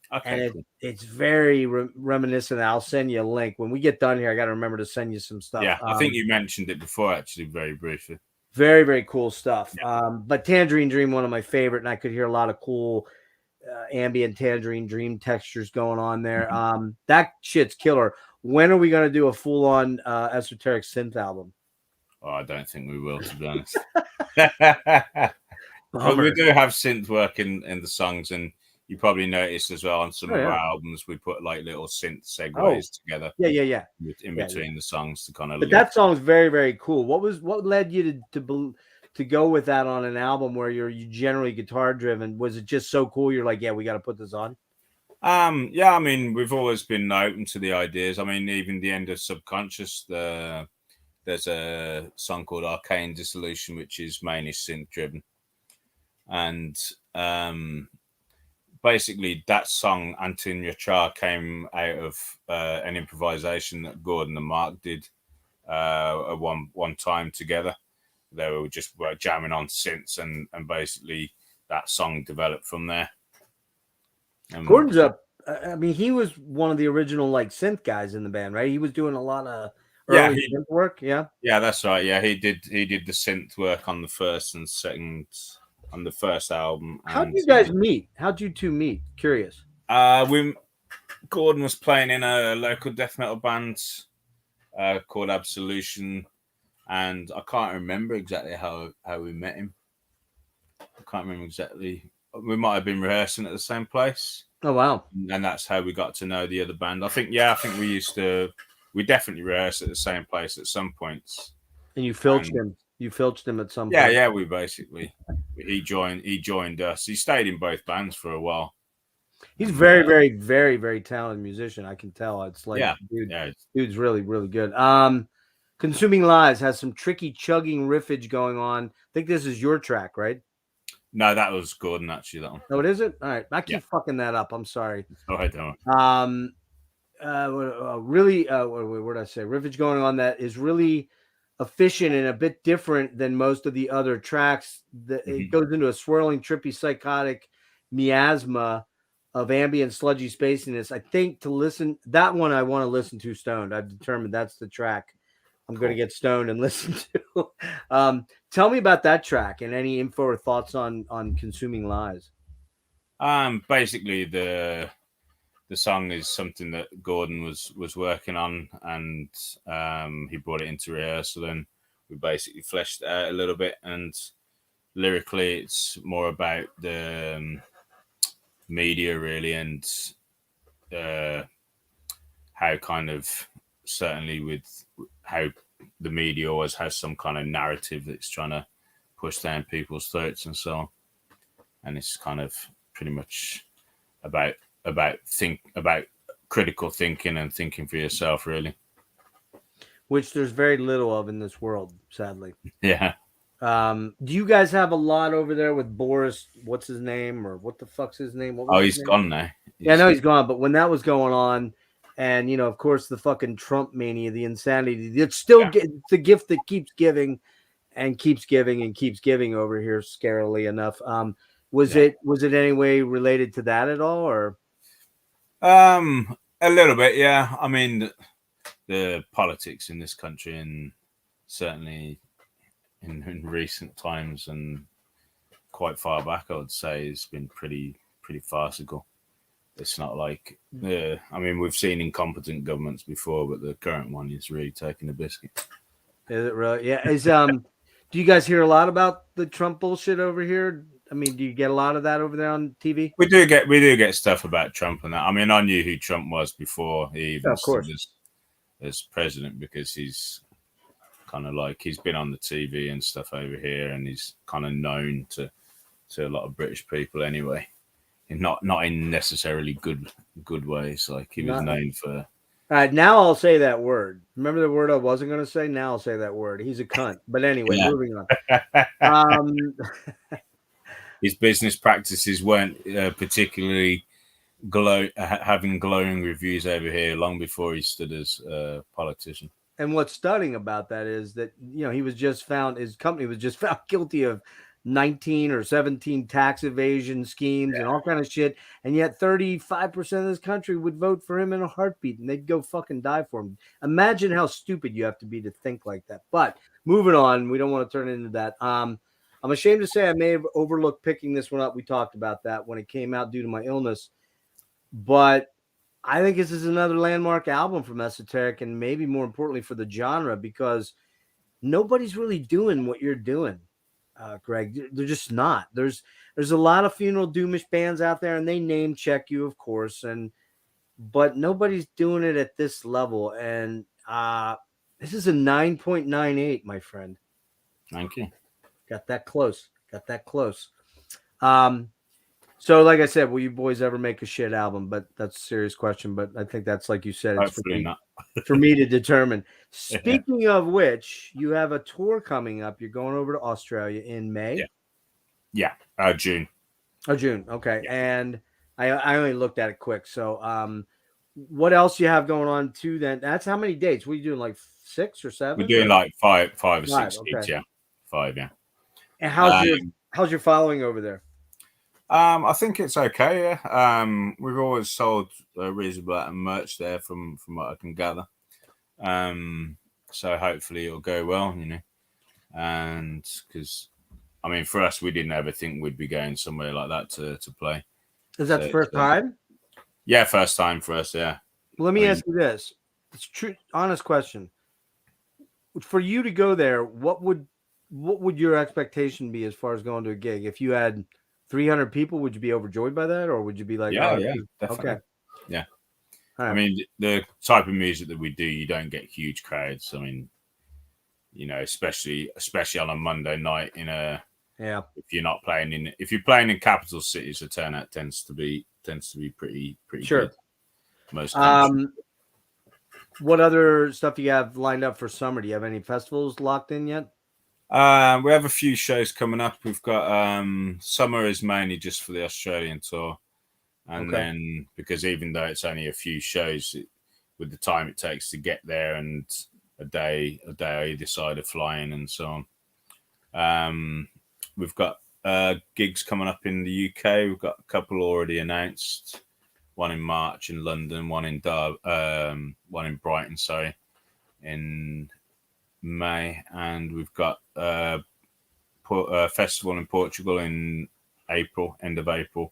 Okay, and it's very reminiscent. I'll send you a link when we get done here. I got to remember to send you some stuff. Yeah, I think you mentioned it before, actually, very briefly. Very, very cool stuff. Yeah. But Tangerine Dream, one of my favorite, and I could hear a lot of cool ambient Tangerine Dream textures going on there. That shit's killer. When are we going to do a full-on esoteric synth album? Oh, I don't think we will, to be honest. But we do have synth work in the songs, and you probably noticed as well on some of our albums, we put like little synth segues together. Yeah. In between the songs to kind of. But that song's very, very cool. What led you to go with that on an album where you're generally guitar driven? Was it just so cool? You're like, yeah, we got to put this on. Yeah, I mean, we've always been open to the ideas. I mean, even the end of Subconscious, there's a song called Arcane Dissolution, which is mainly synth driven, and basically that song Antin Yatra came out of an improvisation that Gordon and Mark did at one time together. They were just jamming on synths, and basically that song developed from there. Gordon's he was one of the original like synth guys in the band, right? He was doing a lot of early synth work. Yeah, that's right. Yeah, he did the synth work on the first and second. On the first album. How did you guys meet? How'd you two meet? Curious. Gordon was playing in a local death metal band called Absolution, and I can't remember exactly how we met him. I can't remember exactly. we might have been rehearsing at the same place. Oh wow! And that's how we got to know the other band. I think we definitely rehearsed at the same place at some points. And you filched him. You filched him at some point. Yeah, we basically he joined us. He stayed in both bands for a while. He's very, very, very, very talented musician. I can tell. It's like, dude's really, really good. Consuming Lies has some tricky chugging riffage going on. I think this is your track, right? No, that was Gordon, actually, that one. Oh, it isn't? All right. I keep fucking that up. I'm sorry. All right, don't really, what did I say? Riffage going on that is really efficient and a bit different than most of the other tracks. It goes into a swirling, trippy, psychotic miasma of ambient, sludgy spaciness. I think to listen, that one I want to listen to stoned. I've determined that's the track I'm going to get stoned and listen to. Tell me about that track and any info or thoughts on Consuming Lies. Basically, the song is something that Gordon was working on, and he brought it into rehearsal, and we basically fleshed it out a little bit. And lyrically, it's more about the media, really, and how kind of certainly with how the media always has some kind of narrative that's trying to push down people's throats and so on. And it's kind of pretty much about critical thinking and thinking for yourself, really. Which there's very little of in this world, sadly. Yeah. Do you guys have a lot over there with Boris? What's his name, or what the fuck's his name? He's gone now. Yeah, I know he's gone. But when that was going on, and of course, the fucking Trump mania, the insanity, it's still the gift that keeps giving and keeps giving and keeps giving over here. Scarily enough, was it any way related to that at all, or? A little bit, yeah. I mean, the politics in this country, and certainly in recent times and quite far back, I would say, has been pretty farcical. It's not like I mean, we've seen incompetent governments before, but the current one is really taking a biscuit. Is it really? Yeah. Do you guys hear a lot about the Trump bullshit over here? I mean, do you get a lot of that over there on TV? We do get stuff about Trump and that. I mean, I knew who Trump was before he even stood as president, because he's kind of like, he's been on the TV and stuff over here, and he's kind of known to a lot of British people anyway, and not in necessarily good ways. Like, he was known for. All right, now I'll say that word. Remember the word I wasn't going to say? Now I'll say that word. He's a cunt. But anyway, moving on. His business practices weren't particularly having glowing reviews over here long before he stood as a politician. And what's stunning about that is that, he was just found, his company was just found guilty of 19 or 17 tax evasion schemes and all kind of shit. And yet 35% of this country would vote for him in a heartbeat, and they'd go fucking die for him. Imagine how stupid you have to be to think like that. But moving on, we don't want to turn into that. I'm ashamed to say I may have overlooked picking this one up. We talked about that when it came out due to my illness. But I think this is another landmark album from Esoteric, and maybe more importantly for the genre, because nobody's really doing what you're doing, Greg. They're just not. There's a lot of funeral doomish bands out there, and they name check you, of course, but nobody's doing it at this level. And this is a 9.98, my friend. Thank you. Got that close. So, like I said, will you boys ever make a shit album? But that's a serious question. But I think that's, like you said, it's for me to determine. Speaking of which, you have a tour coming up. You're going over to Australia in May. Yeah. June. Oh, June. Okay. Yeah. And I only looked at it quick. So, what else you have going on too? Then that's how many dates? What are you doing? Like 6 or 7? We're doing like five or 6 dates. Yeah, 5. Yeah. And how's your following over there? I think it's okay. Yeah. We've always sold a reasonable amount of merch there, from what I can gather. So hopefully it'll go well, and because, I mean, for us, we didn't ever think we'd be going somewhere like that to play. Is that the first time? Yeah, first time for us. Yeah. Well, let me ask you this: it's true, honest question. For you to go there, what would your expectation be as far as going to a gig? If you had 300 people, would you be overjoyed by that, or would you be like, Yeah, oh, yeah, okay, definitely. Yeah. all I right. mean, the type of music that we do, you don't get huge crowds. I mean, especially on a Monday night Yeah, if you're not playing if you're playing in capital cities, the turnout tends to be pretty sure. good most countries. What other stuff you have lined up for summer? Do you have any festivals locked in yet? We have a few shows coming up. We've got summer is mainly just for the Australian tour, and Okay. then because even though it's only a few shows, with the time it takes to get there and a day either side of flying and so on. We've got gigs coming up in the UK. We've got a couple already announced. One in March in London, one in one in Brighton, sorry, in May, and we've got a festival in Portugal in April, end of April.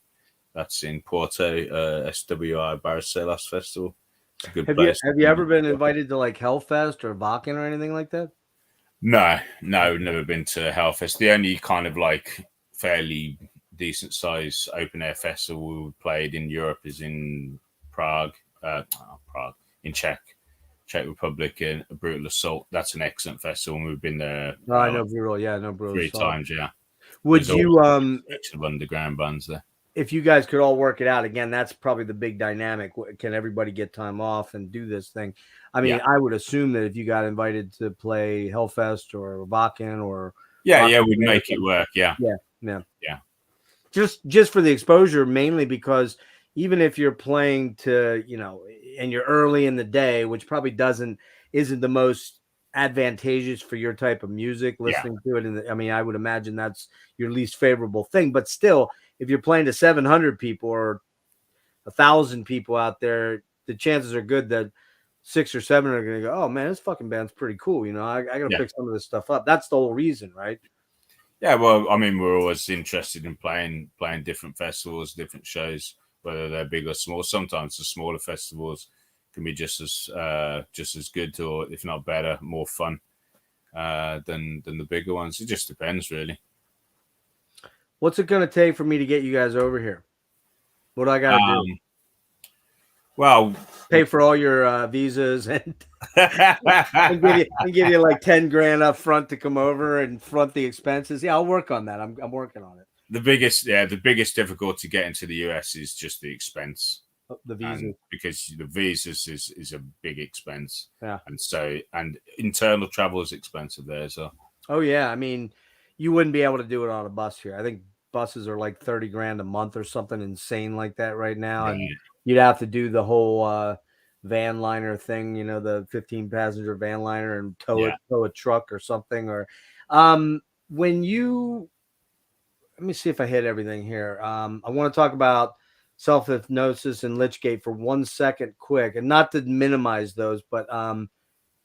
That's in Porto, SWI Barcelos Festival. It's a good place. Have you ever been invited to like Hellfest or Evoken or anything like that? No, never been to Hellfest. The only kind of like fairly decent size open air festival we played in Europe is in Prague, in Czech Republic, and Brutal Assault. That's an excellent festival, and we've been there No, I know Brutal. Yeah, I know Brutal. 3 times. Yeah, Would there's always you a section of underground bands there. if you guys could all work it out again, that's probably the big dynamic. Can everybody get time off and do this thing? I mean, I would assume that if you got invited to play Hellfest or Vakken or we'd make it work. Yeah. Just for the exposure, mainly because even if you're playing to, and you're early in the day, which probably isn't the most advantageous for your type of music, listening to it. I mean, I would imagine that's your least favorable thing, but still, if you're playing to 700 people or 1,000 people out there, the chances are good that 6 or 7 are going to go, oh man, this fucking band's pretty cool. I got to pick some of this stuff up. That's the whole reason, right? Yeah, well, I mean, we're always interested in playing different festivals, different shows, whether they're big or small. Sometimes the smaller festivals can be just as good, or if not better, more fun than the bigger ones. It just depends, really. What's it going to take for me to get you guys over here? What do I got to do? Well, pay for all your visas and give you like 10 grand up front to come over and front the expenses. Yeah, I'll work on that. I'm working on it. The biggest difficulty getting to the US is just the expense. The visa, because the visas is a big expense. Yeah, and internal travel is expensive there. So, oh yeah, I mean, you wouldn't be able to do it on a bus here. I think buses are like 30 grand a month or something insane like that right now, and you'd have to do the whole van liner thing, the 15 passenger van liner and tow a truck or something. Or when you let me see if I hit everything here. I want to talk about self-hypnosis and Lychgate for 1 second quick, and not to minimize those, but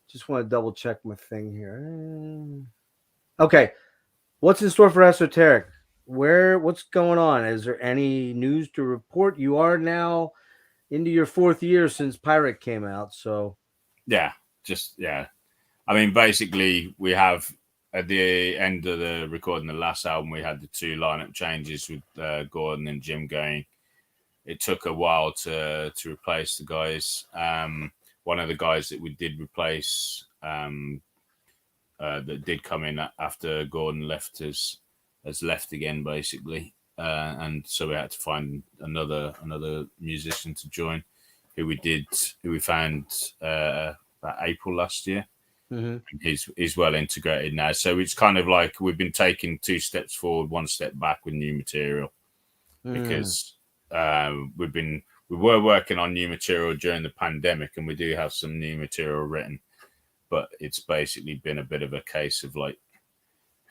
just want to double check my thing here. Okay, what's in store for Esoteric? What's going on? Is there any news to report? You are now into your 4th year since Pyrrhic came out, so I mean, basically, we have at the end of the recording the last album, we had the 2 lineup changes with Gordon and Jim going. It took a while to replace the guys. One of the guys that we did replace that did come in after Gordon left has left again, basically, and so we had to find another musician to join, who we found about April last year. Mm-hmm. He's well integrated now, so it's kind of like we've been taking 2 steps forward, 1 step back with new material, because we were working on new material during the pandemic, and we do have some new material written, but it's basically been a bit of a case of like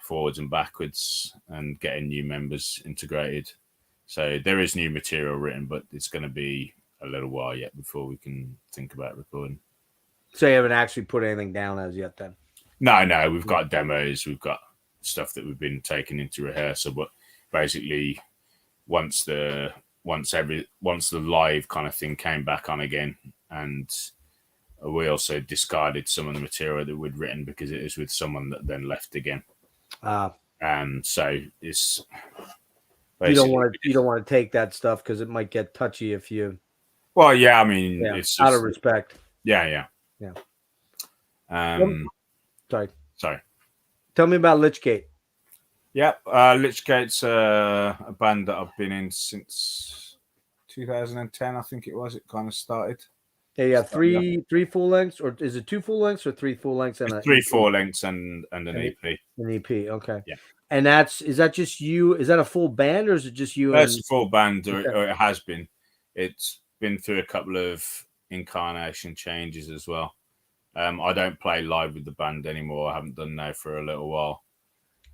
forwards and backwards and getting new members integrated. So there is new material written, but it's going to be a little while yet before we can think about recording. So you haven't actually put anything down as yet then? No, we've got demos, we've got stuff that we've been taking into rehearsal, but basically once the live kind of thing came back on again, and we also discarded some of the material that we'd written because it is with someone that then left again. So You don't want to take that stuff because it might get touchy if you. Well, yeah, I mean, it's just out of respect. Yeah. Sorry. Tell me about Lychgate. Yeah, Lychgate's a band that I've been in since 2010, I think it was. It kind of started. Yeah, you got three full lengths, or is it 2 full lengths or 3 full lengths and three full lengths and an EP. An EP, okay. Yeah. And is that just you? Is that a full band or is it just you? It's a full band, or it has been. It's been through a couple of incarnation changes as well. I don't play live with the band anymore. I haven't done now for a little while.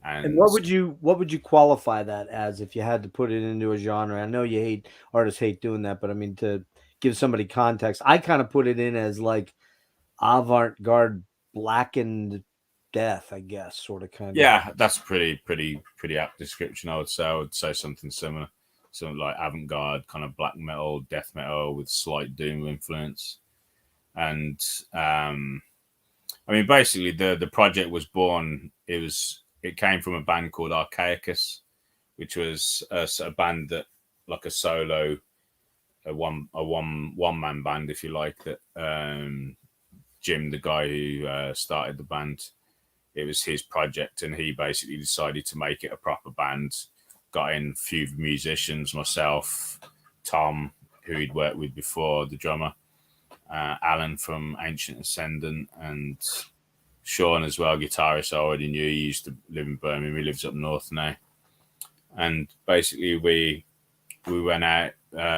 And what would you qualify that as if you had to put it into a genre? I know artists hate doing that, but I mean, to give somebody context, I kind of put it in as like avant-garde blackened death, I guess, sort of kind of. Yeah, that's pretty apt description. I would say something similar, something like avant-garde kind of black metal, death metal with slight doom influence. And I mean, basically, the project was born. It came from a band called Archaicus, which was a band that, like a solo, a one man band, if you like. That Jim, the guy who started the band, it was his project, and he basically decided to make it a proper band. Got in a few musicians, myself, Tom, who he'd worked with before, the drummer, Alan from Ancient Ascendant, and Sean as well, guitarist. I already knew. He used to live in Birmingham. He lives up north now. And basically, we went out.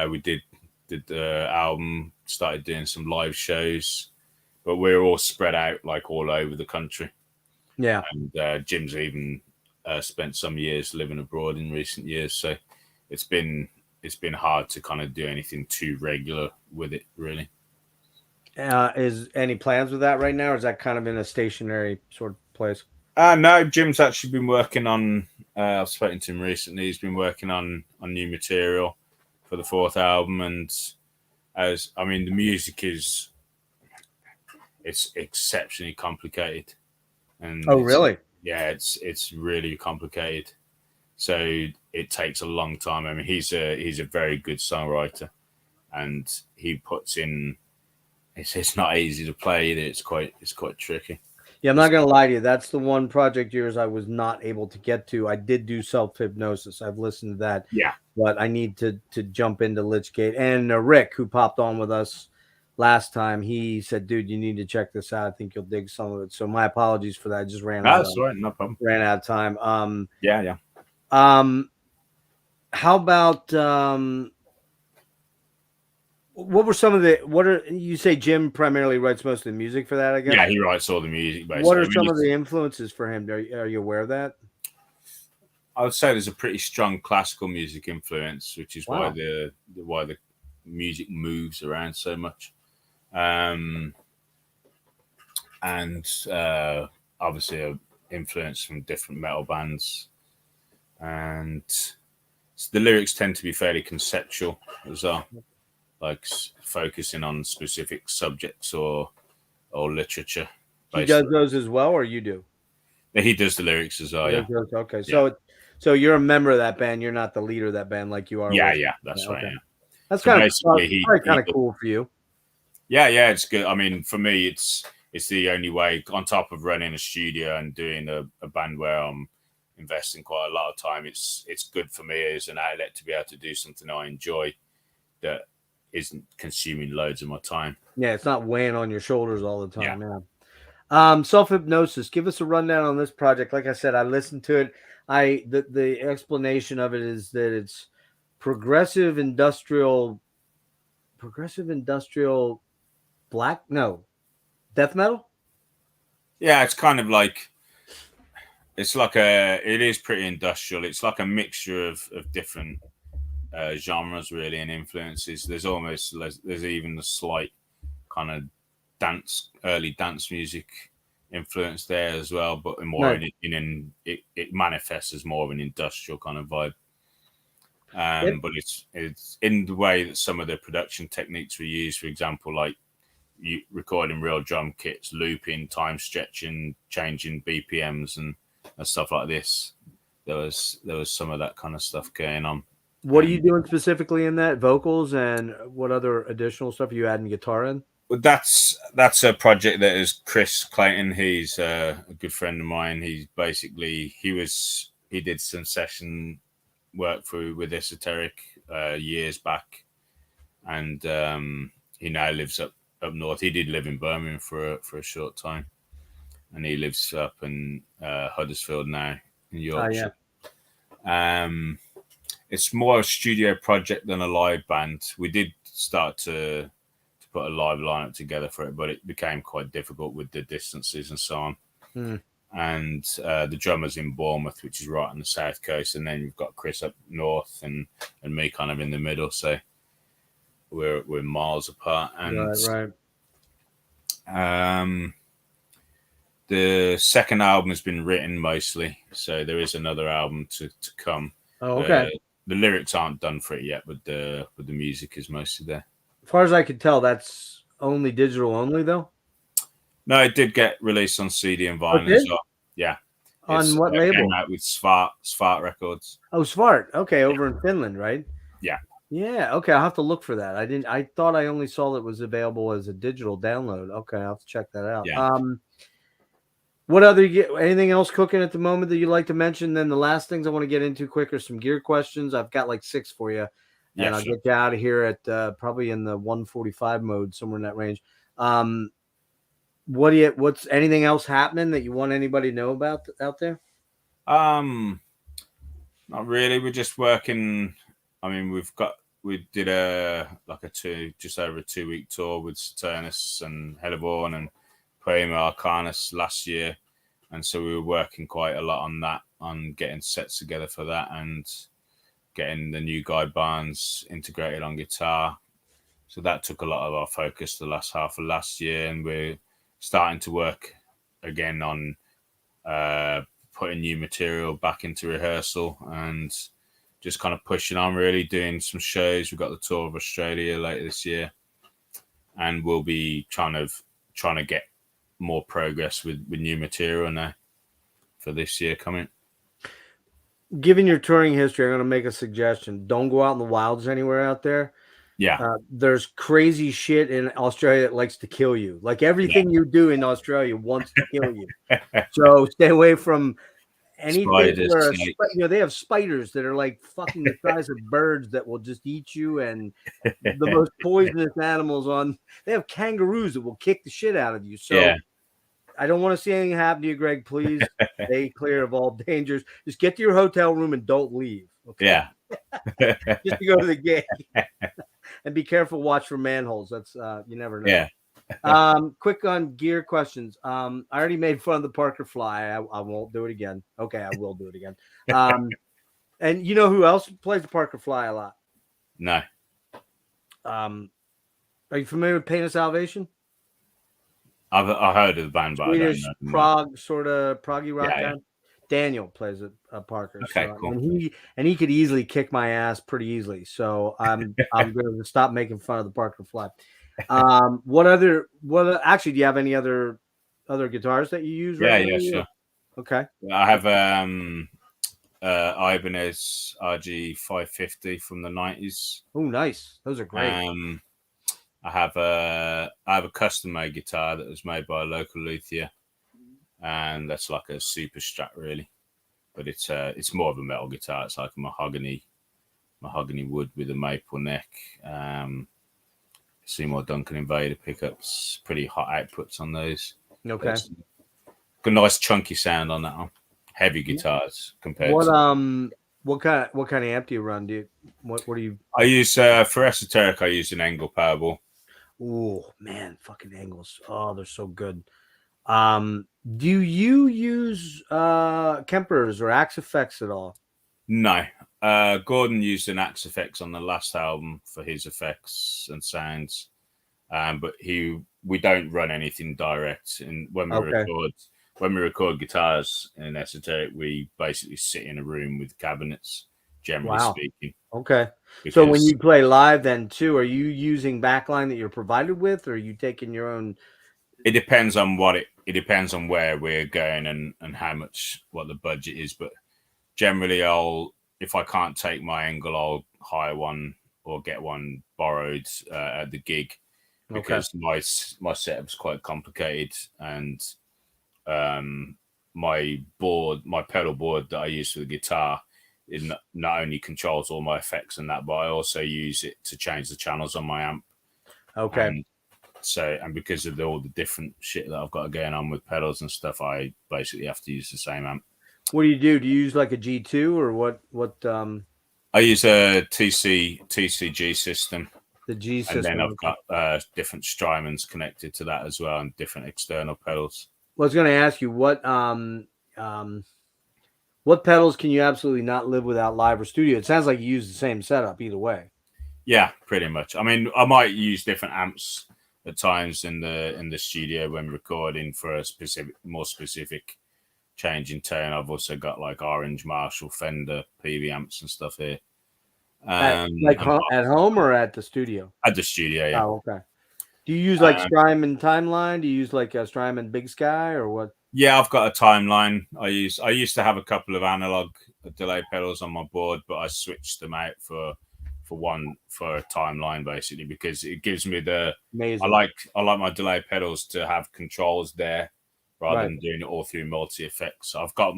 We did the album. Started doing some live shows, but we're all spread out like all over the country. Yeah. And Jim's even spent some years living abroad in recent years, so it's been hard to kind of do anything too regular with it, really. Is any plans with that right now, or is that kind of in a stationary sort of place? No, Jim's actually been working on. I've spoken to him recently. He's been working on new material for the 4th album, and the music it's exceptionally complicated. And really? Yeah, it's really complicated. So it takes a long time. I mean, he's a very good songwriter, and he puts in. It's not easy to play either. It's quite tricky. Yeah, I'm not gonna lie to you. That's the one project yours I was not able to get to. I did do self-hypnosis. I've listened to that. Yeah, but I need to jump into Lychgate. And Rick, who popped on with us last time, he said, "Dude, you need to check this out. I think you'll dig some of it." So my apologies for that. I just ran out. That's right, no problem. Ran out of time. Yeah. How about you say Jim primarily writes most of the music for that, I guess? Yeah, he writes all the music, basically. What are some of the influences for him? Are you aware of that? I would say there's a pretty strong classical music influence, which is why the music moves around so much. And obviously an influence from different metal bands. And the lyrics tend to be fairly conceptual as well, like focusing on specific subjects or literature. He does those as well, or you do? He does the lyrics as well, yeah. Okay, so you're a member of that band. You're not the leader of that band like you are. Yeah, that's right. Okay. Yeah. That's kind of cool for you. Yeah, it's good. I mean, for me, it's the only way. On top of running a studio and doing a band where I'm investing quite a lot of time, it's good for me as an outlet to be able to do something I enjoy that isn't consuming loads of my time. Yeah, it's not weighing on your shoulders all the time. Yeah. Self-hypnosis. Give us a rundown on this project. Like I said, I listened to it. The explanation of it is that it's progressive industrial death metal. Yeah, it's kind of like it is pretty industrial. It's like a mixture of different genres, really, and influences. There's even a slight kind of early dance music influence there as well, but more it manifests as more of an industrial kind of vibe. But it's in the way that some of the production techniques were used. For example, like you recording real drum kits, looping, time stretching, changing BPMs and stuff like this. there was some of that kind of stuff going on. What are you doing specifically in that? Vocals, and what other additional stuff are you adding guitar in? Well, that's a project that is Chris Clayton. He's a good friend of mine. He did some session work with Esoteric years back, and he now lives up north. He did live in Birmingham for a short time, and he lives up in Huddersfield now in Yorkshire. It's more a studio project than a live band. We did start to put a live lineup together for it, but it became quite difficult with the distances and so on. And the drummer's in Bournemouth, which is right on the south coast, and then you've got Chris up north and me kind of in the middle. So we're miles apart. And right. The second album has been written mostly, so there is another album to come. Oh, okay. The lyrics aren't done for it yet, but the music is mostly there. As far as I could tell, that's only digital only, though. No, it did get released on CD and vinyl as well. Yeah. On what label? Came out with Svart Records. Oh, Svart. Okay, over in Finland, right? Yeah. Yeah. Okay, I'll have to look for that. I thought I only saw it was available as a digital download. Okay, I'll have to check that out. Yeah. What anything else cooking at the moment that you'd like to mention? Then the last things I want to get into quick are some gear questions. I've got like 6 for you. And I'll get you out of here at probably in the 145 mode, somewhere in that range. What's anything else happening that you want anybody to know about out there? Not really. We're just working. I mean, we did just over a 2-week tour with Saturnus and Hellborn and Prima Arcanus last year, and so we were working quite a lot on that, on getting sets together for that, and getting the new Guy Barnes integrated on guitar. So that took a lot of our focus the last half of last year, and we're starting to work again on putting new material back into rehearsal and just kind of pushing on, really doing some shows. We've got the tour of Australia later this year, and we'll be trying to get more progress with new material now for this year coming. Given your touring history, I'm going to make a suggestion. Don't go out in the wilds anywhere out there. Yeah. There's crazy shit in Australia that likes to kill you. Like everything you do in Australia wants to kill you. So stay away from anything where they have spiders that are like fucking the size of birds that will just eat you, and the most poisonous animals they have kangaroos that will kick the shit out of you. So I don't want to see anything happen to you, Greg. Please stay clear of all dangers. Just get to your hotel room and don't leave. Okay? Yeah. Just to go to the gig. And be careful. Watch for manholes. That's you never know. Yeah. Quick on gear questions. I already made fun of the Parker Fly. I won't do it again. Okay, I will do it again. And you know who else plays the Parker Fly a lot? No. Are you familiar with Pain of Salvation? I've heard of the band, but Swedish I don't know. prog sort of proggy rock band. Daniel plays a Parker. Okay, cool. And he could easily kick my ass pretty easily. So I'm going to stop making fun of the Parker Fly. Actually, do you have any other guitars that you use? Yeah, sure. Okay. I have Ibanez RG 550 from the 90s. Oh, nice. Those are great. I have a custom made guitar that was made by a local luthier, and that's like a super Strat, really. But it's more of a metal guitar. It's like a mahogany wood with a maple neck. Seymour Duncan Invader pickups, pretty hot outputs on those. Okay. Got a nice chunky sound on that one. Heavy guitars compared to what kind of amp do you run? What do you? I use for Esoteric. I use an Engel Powerball. Oh man, fucking Engels! Oh, they're so good. Do you use Kempers or Axe Effects at all? No. Gordon used an Axe Effects on the last album for his effects and sounds, but we don't run anything direct. And when we record guitars in Esoteric, we basically sit in a room with cabinets, generally speaking. Okay. So when you play live then too, are you using backline that you're provided with, or are you taking your own? It depends on it depends on where we're going and how much, what the budget is. But generally, if I can't take my angle, I'll hire one or get one borrowed at the gig, because my setup's quite complicated, and my pedal board that I use for the guitar, it not only controls all my effects and that, but I also use it to change the channels on my amp. Okay. And because of all the different shit that I've got going on with pedals and stuff, I basically have to use the same amp. What do? Do you use like a G2 or what? I use a TCG system. The G system. And then I've got different Strymons connected to that as well, and different external pedals. Well, I was going to ask you what pedals can you absolutely not live without, live or studio? It sounds like you use the same setup either way. Yeah, pretty much. I mean, I might use different amps at times in the studio when recording for a more specific change in tone. I've also got like Orange, Marshall, Fender, PV amps and stuff here. At home or at the studio? At the studio, yeah. Oh, okay. Do you use like Strymon Timeline? Do you use like a Strymon Big Sky or what? Yeah, I've got a Timeline. I used to have a couple of analog delay pedals on my board, but I switched them out for a Timeline, basically, because it gives me Amazing. I like my delay pedals to have controls there rather than doing it all through multi effects. I've got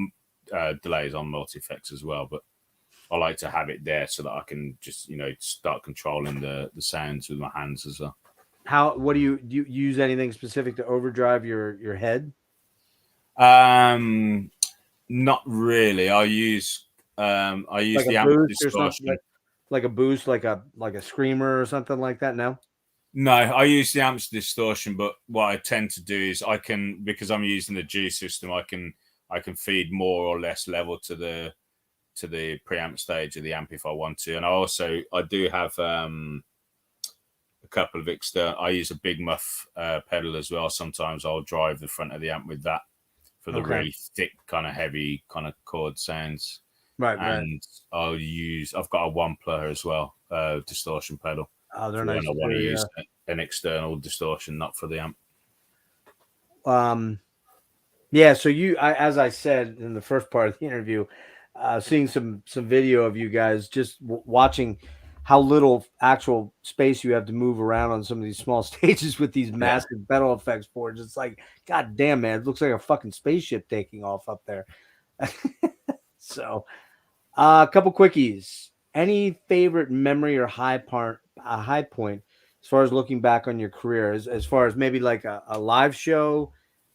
delays on multi effects as well, but I like to have it there so that I can just start controlling the sounds with my hands as well. What do you use anything specific to overdrive your head? Not really. I use like the amp distortion. Like a boost, like a screamer or something like that. No, I use the amps distortion, but what I tend to do is because I'm using the G system, I can feed more or less level to the preamp stage of the amp if I want to. And I do have a couple of external. I use a big muff pedal as well. Sometimes I'll drive the front of the amp with that for the really thick, kind of heavy, kind of chord sounds. Right. I've got a Wampler as well, distortion pedal. Oh, they're nice. When I want to use an external distortion, not for the amp. Yeah. So as I said in the first part of the interview, seeing some video of you guys, just watching how little actual space you have to move around on some of these small stages with these massive pedal effects boards. It's like, God damn, man, it looks like a fucking spaceship taking off up there. So, a couple quickies. Any favorite memory or high point as far as looking back on your career, as far as maybe like a live show,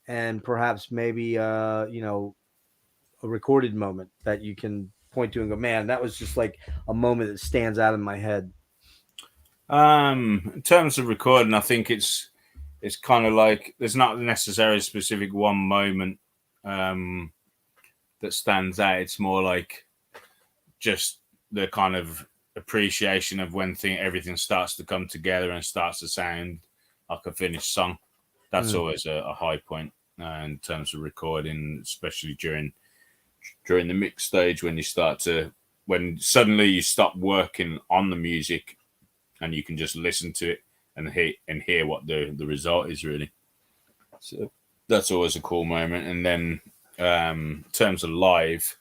and perhaps maybe a recorded moment that you can point to and go, man, that was just like a moment that stands out in my head? In terms of recording, I think it's kind of like there's not necessarily a specific one moment that stands out. It's more like just the kind of appreciation of when everything starts to come together and starts to sound like a finished song. That's always a high point in terms of recording, especially during the mix stage, when suddenly you stop working on the music and you can just listen to it and hear what the result is, really. So that's always a cool moment. And then in terms of live,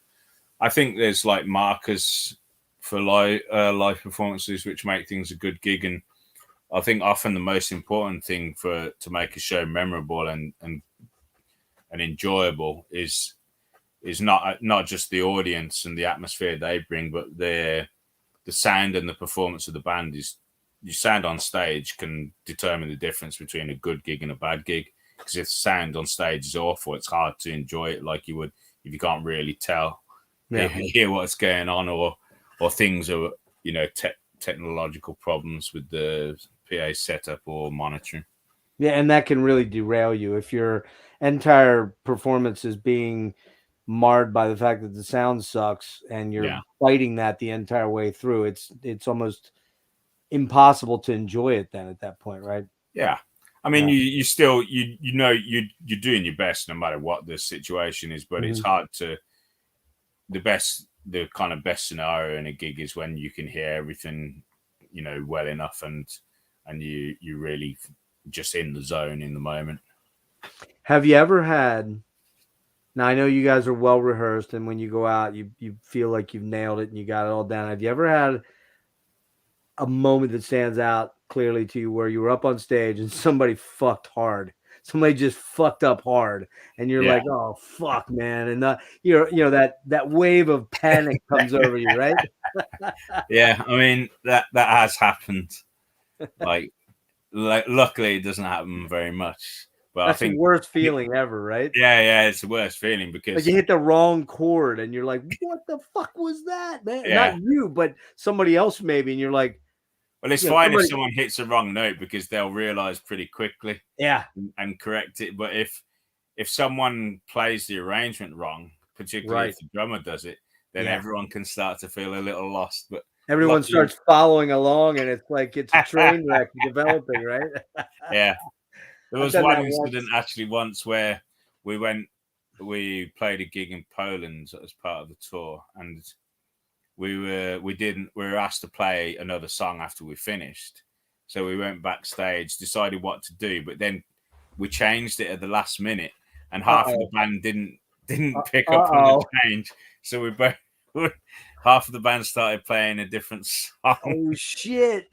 I think there's like markers for live performances which make things a good gig. And I think often the most important thing to make a show memorable and enjoyable is not just the audience and the atmosphere they bring, but the sound and the performance of the band. Is your sound on stage can determine the difference between a good gig and a bad gig. Because if the sound on stage is awful, it's hard to enjoy it like you would if you can't really hear what's going on, or things are technological problems with the PA setup or monitoring. Yeah, and that can really derail you if your entire performance is being marred by the fact that the sound sucks and you're fighting that the entire way through. It's almost impossible to enjoy it then at that point, right? Yeah. I mean, you still you're doing your best no matter what the situation is, but it's hard to the kind of best scenario in a gig is when you can hear everything well enough and you really just in the zone in the moment. Have you ever had Now I know you guys are well rehearsed, and when you go out, you feel like you've nailed it and you got it all down. Have you ever had a moment that stands out clearly to you where you were up on stage and somebody fucked hard? Somebody just fucked up hard, and you're Yeah. like, "Oh fuck, man!" And that wave of panic comes over you, right? Yeah, I mean that has happened. Like luckily, it doesn't happen very much. But I That's the think, worst feeling ever, right? yeah, it's the worst feeling Like because, you hit the wrong chord, and you're like, "What the fuck was that, man?" Not yeah. you, but somebody else maybe, and you're like, Well, it's fine if somebody, someone hits the wrong note because they'll realize pretty quickly yeah, and correct it. But if someone plays the arrangement wrong, particularly right, if the drummer does it, then yeah. everyone can start to feel a little lost. But Everyone luckily, starts following along, and it's like it's a train wreck developing, right? yeah, there I've was done one that incident once. actually once where we played a gig in Poland as part of the tour, and we were asked to play another song after we finished. So we went backstage, decided what to do, but then we changed it at the last minute, and half of the Uh-oh. band didn't pick up on the Uh-oh. change. So we both half of the band started playing a different song. Oh, shit.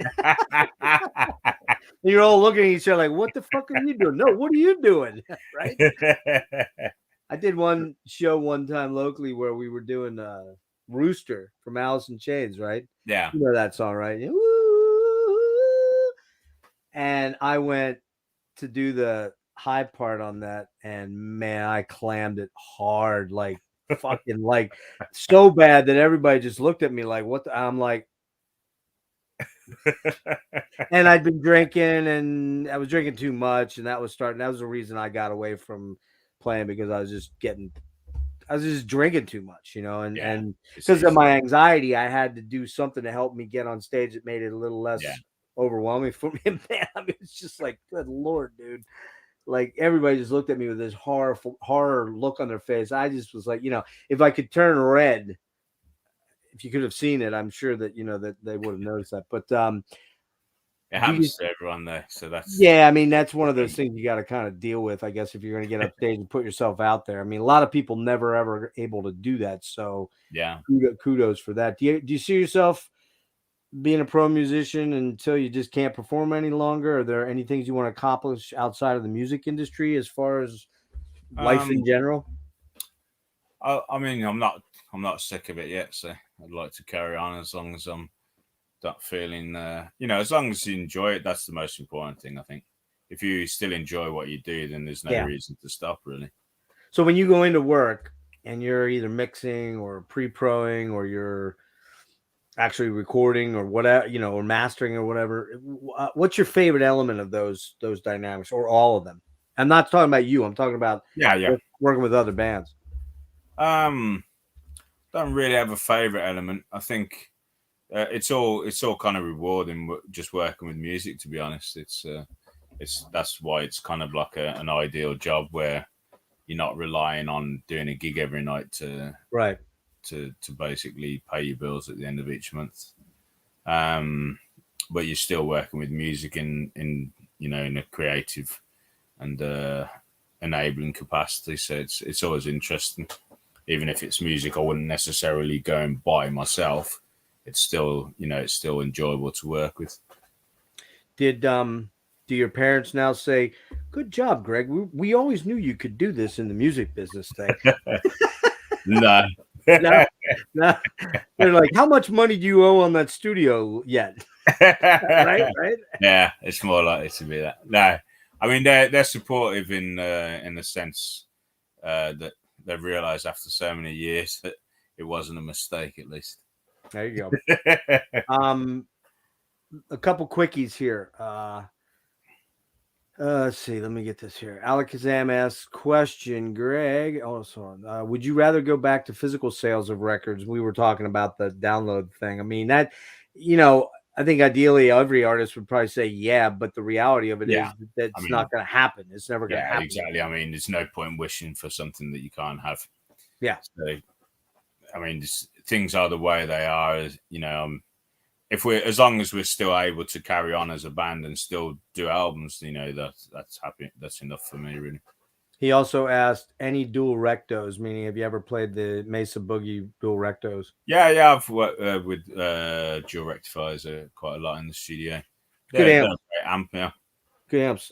You're all looking at each other like, "What the fuck are you doing?" "No, what are you doing?" Right? I did one show one time locally where we were doing Rooster from Alice in Chains, right? Yeah. You know that song, right? Woo! And I went to do the high part on that, and man, I clammed it hard, like fucking like so bad that everybody just looked at me like, "What?" I'm like, and I'd been drinking, and I was drinking too much, and that was starting. That was the reason I got away from playing because I was just drinking too much, Yeah. and It's because of easy. my anxiety, I had to do something to help me get on stage that made it a little Yeah. less overwhelming for me. And man, I mean, it's just like, good Lord, dude. Like everybody just looked at me with this horror look on their face. I just was like, if I could turn red, if you could have seen it, I'm sure that that they would have noticed that. But It do you happens to everyone though. So that's Yeah, I mean, that's one of those things you gotta kinda deal with, I guess, if you're gonna get up stage and put yourself out there. I mean, a lot of people never ever able to do that, so yeah. kudos for that. Do you see yourself being a pro musician until you just can't perform any longer? Are there any things you wanna accomplish outside of the music industry as far as life in Um general? I mean I'm not sick of it yet, so I'd like to carry on as long as I'm not feeling as long as you enjoy it, that's the most important thing, I think. If you still enjoy what you do, then there's no Yeah. reason to stop really. So when you go into work and you're either mixing or pre-proing or you're actually recording or whatever, or mastering or whatever. What's your favorite element of those dynamics or all of them? I'm not talking about you. I'm talking about Yeah. working with other bands. Um don't really have a favorite element. I think it's all kind of rewarding just working with music, to be honest. It's that's why it's kind of like an ideal job where you're not relying on doing a gig every night Right. to basically pay your bills at the end of each month. Um, but you're still working with music in a creative and enabling capacity. So it's always interesting, even if it's music I wouldn't necessarily go and buy myself. It's still enjoyable to work with. Did do your parents now say, "Good job, Greg. We always knew you could do this in the music business thing"? No. No, no. They're like, "How much money do you owe on that studio yet?" Right, right. Yeah, it's more likely to be that. No, I mean they're supportive in the sense that they've realised after so many years that it wasn't a mistake, at least. There you go. A couple quickies here. Let's see. Let me get this here. Alakazam asks question, Greg. Oh, sorry. Would you rather go back to physical sales of records? We were talking about the download thing. I mean, you know, I think ideally every artist would probably say, yeah, but the reality of it Yeah, is that I that's mean, not going to happen. It's never going to yeah, happen exactly. again. I mean, there's no point wishing for something that you can't have. Yeah. So, I mean, things are the way they are. If we're as long as we're still able to carry on as a band and still do albums, that's happy. That's enough for me, really. He also asked any dual rectos, meaning have you ever played the Mesa Boogie dual rectos? Yeah. I've worked with dual rectifiers quite a lot in the studio. Good They're amps. a great amp, yeah. Good amps.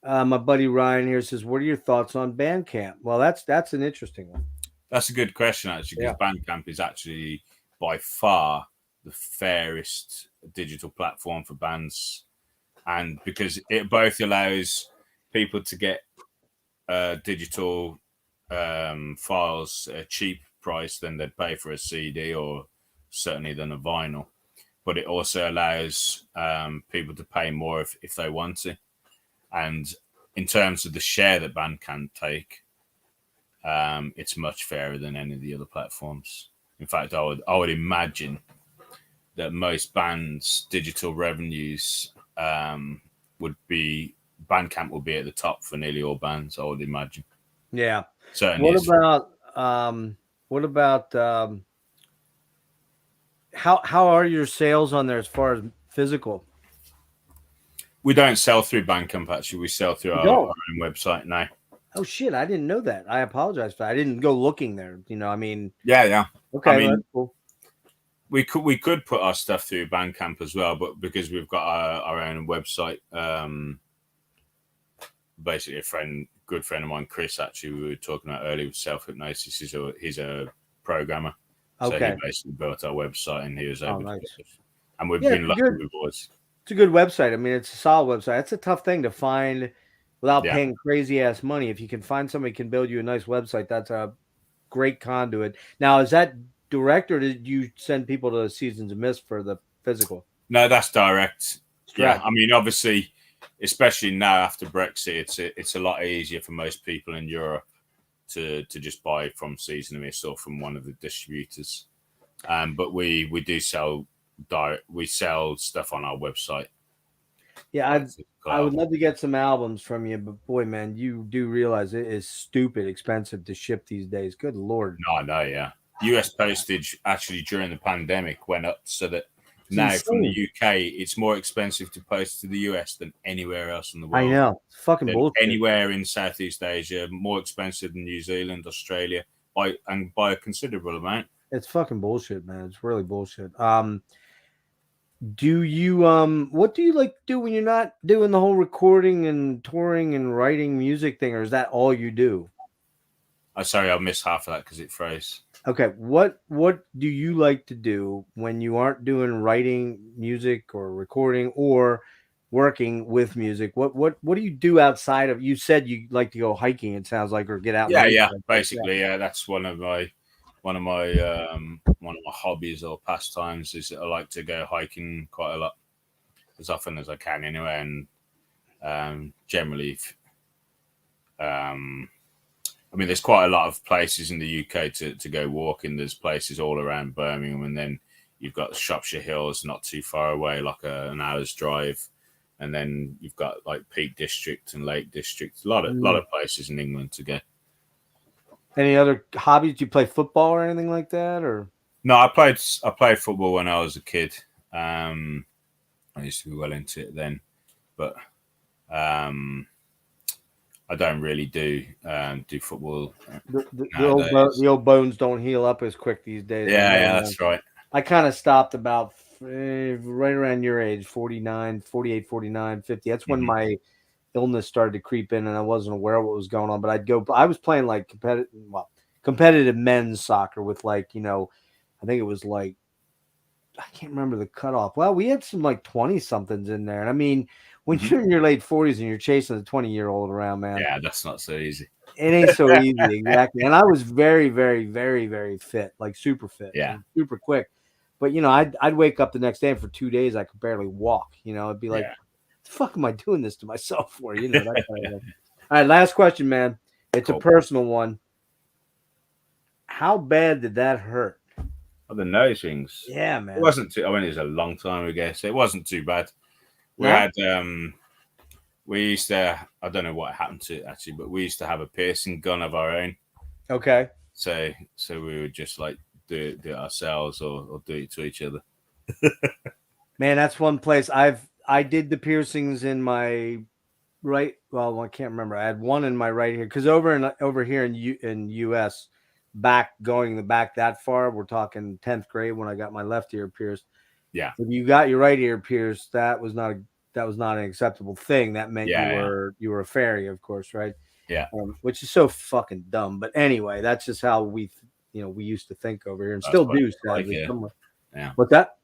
My buddy Ryan here says, "What are your thoughts on Bandcamp?" Well, that's an interesting one. That's a good question, actually, because Bandcamp is actually by far the fairest digital platform for bands, and because it both allows people to get digital files at a cheap price than they'd pay for a CD or certainly than a vinyl, but it also allows people to pay more if they want to. And in terms of the share that Bandcamp take, it's much fairer than any of the other platforms. In fact, I would imagine that most bands' digital revenues would be Bandcamp will be at the top for nearly all bands. I would imagine. Yeah. Certainly. What about how are your sales on there as far as physical? We don't sell through Bandcamp. Actually, we sell through our own website now. Oh shit! I didn't know that. I apologize for that. I didn't go looking there. I mean. Yeah. Okay. I mean, that's cool. we could put our stuff through Bandcamp as well, but because we've got our own website, basically good friend of mine, Chris, actually, we were talking about earlier with Self Hypnosis. He's a programmer, so he basically built our website, and he was able to. And we've been lucky with ours. It's a good website. I mean, it's a solid website. It's a tough thing to find without paying crazy ass money. If you can find somebody who can build you a nice website, that's a great conduit. Now, is that direct, or did you send people to Seasons of Mist for the physical? No, that's direct. Yeah, I mean, obviously, especially now after Brexit, it's a lot easier for most people in Europe to just buy from Season of Mist or from one of the distributors. But we do sell direct. We sell stuff on our website. Yeah, I would love to get some albums from you, but boy, man, you do realize it is stupid expensive to ship these days. Good Lord. No, I know, yeah. US postage actually during the pandemic went up so that now from the UK, it's more expensive to post to the US than anywhere else in the world. I know. It's fucking bullshit. Anywhere in Southeast Asia, more expensive than New Zealand, Australia, by a considerable amount. It's fucking bullshit, man. It's really bullshit. Do you what do you like to do when you're not doing the whole recording and touring and writing music thing, or is that all you do? Sorry, I missed half of that because it froze. Okay, what do you like to do when you aren't doing writing music or recording or working with music? What do you do outside of? You said you like to go hiking. It sounds like, or get out. Yeah. Basically, that's one of my hobbies or pastimes. Is I like to go hiking quite a lot, as often as I can, anyway. And generally, I mean, there's quite a lot of places in the UK to go walking. There's places all around Birmingham, and then you've got Shropshire Hills not too far away, like an hour's drive. And then you've got like Peak District and Lake District. A lot of places in England to go. Any other hobbies? Do you play football or anything like that? Or no, I played football when I was a kid. I used to be well into it then, but I don't really do football. The old bones don't heal up as quick these days. Yeah, that's right. I kind of stopped about right around your age, 49, 48, 49, 50. That's when my illness started to creep in and I wasn't aware of what was going on. But I was playing like competitive men's soccer with I think it was like, I can't remember the cutoff. Well, we had some like 20 somethings in there. And I mean, when you're in your late 40s and you're chasing a 20-year-old around, man. Yeah, that's not so easy. It ain't so easy, exactly. And I was very, very, very, very fit, like super fit, super quick. But I'd wake up the next day and for 2 days I could barely walk. It'd be like, what the fuck am I doing this to myself for? That kind of thing. All right, last question, man. It's a personal one. How bad did that hurt? Oh, the nose rings. Yeah, man. It wasn't too. I mean, it was a long time ago, so it wasn't too bad. We had we used to. I don't know what happened to it actually, but we used to have a piercing gun of our own. Okay. So we would just like do it ourselves or do it to each other. Man, that's one place I did the piercings in my right. Well, I can't remember. I had one in my right here because over here in US, back that far, we're talking 10th grade when I got my left ear pierced. Yeah. If you got your right ear pierced, that was not an acceptable thing. That meant Yeah. you were a fairy, of course, right? Yeah. Which is so fucking dumb. But anyway, that's just how we used to think over here and That's still what do, it's like sadly. here. Somewhere. Yeah. What's that?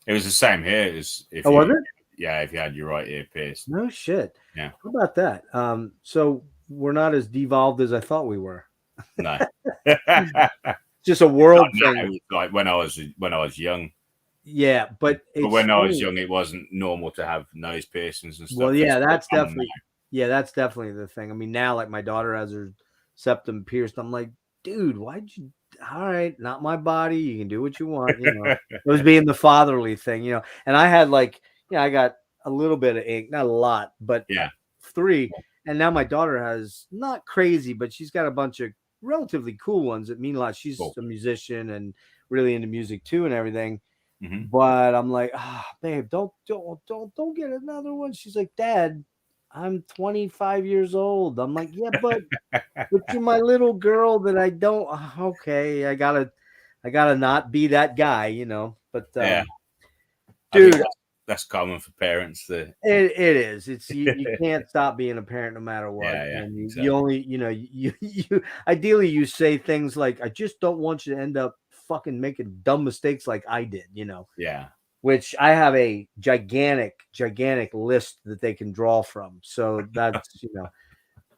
It was the same here as if Oh, was you, it? yeah, if you had your right ear pierced. No shit. Yeah. How about that? So we're not as devolved as I thought we were. No. Just a It's world not now. thing. It's like when I was young. Yeah, but But it's when I was funny. young, it wasn't normal to have nose piercings and Well, stuff. It's yeah, more that's common definitely the thing. I mean, now like my daughter has her septum pierced. I'm like, dude, why'd you? All right, not my body. You can do what you want. now. It was being the fatherly thing, And I had like, I got a little bit of ink, not a lot, but Yeah. 3. And now my daughter has not crazy, but she's got a bunch of relatively cool ones that mean a lot. She's Cool. a musician and really into music too and everything. Mm-hmm. But I'm like, babe, don't get another one. She's like, Dad, I'm 25 years old. I'm like, yeah, but you're my little girl that I don't. Okay, I gotta not be that guy, But Yeah. I think dude, that's common for parents. it is. It's you can't stop being a parent no matter what. Yeah, And you exactly. only, you ideally you say things like, I just don't want you to end up fucking making dumb mistakes like I did, Yeah. which I have a gigantic list that they can draw from. So that's,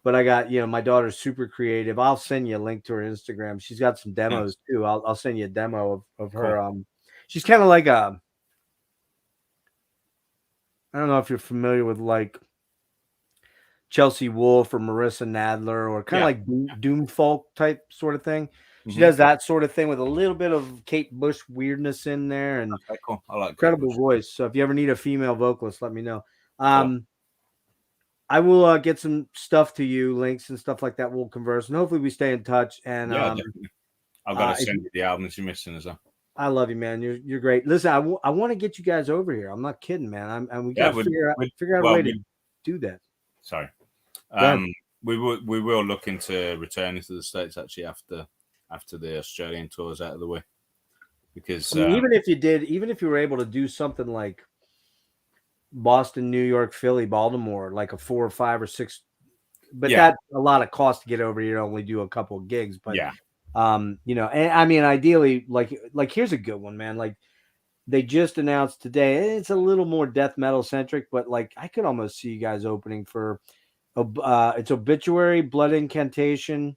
but I got, my daughter's super creative. I'll send you a link to her Instagram. She's got some Nice. demos too. I'll send you a demo of Cool. her. She's kind of like I don't know if you're familiar with like Chelsea Wolfe or Marissa Nadler or kind of Yeah. like doom folk type sort of thing. She Mm-hmm. does that sort of thing with a little bit of Kate Bush weirdness in there and Okay, cool. I like incredible voice. So if you ever need a female vocalist, let me know. Cool. I will get some stuff to you, links and stuff like that. We'll converse and hopefully we stay in touch. And Yeah, definitely. I've got to send you the albums you're missing as well. I love you, man. You're great. Listen, I want to get you guys over here. I'm not kidding, man. And we got to figure out a way to do that. Sorry. We will look into returning to the States actually after the Australian tours out of the way, because I mean, even if you were able to do something like Boston, New York, Philly, Baltimore, like a 4 or 5 or 6, but that's a lot of cost to get over here to only do a couple of gigs. But and I mean, ideally, like here's a good one, man. Like they just announced today, it's a little more death metal centric, but like I could almost see you guys opening for it's Obituary, Blood Incantation,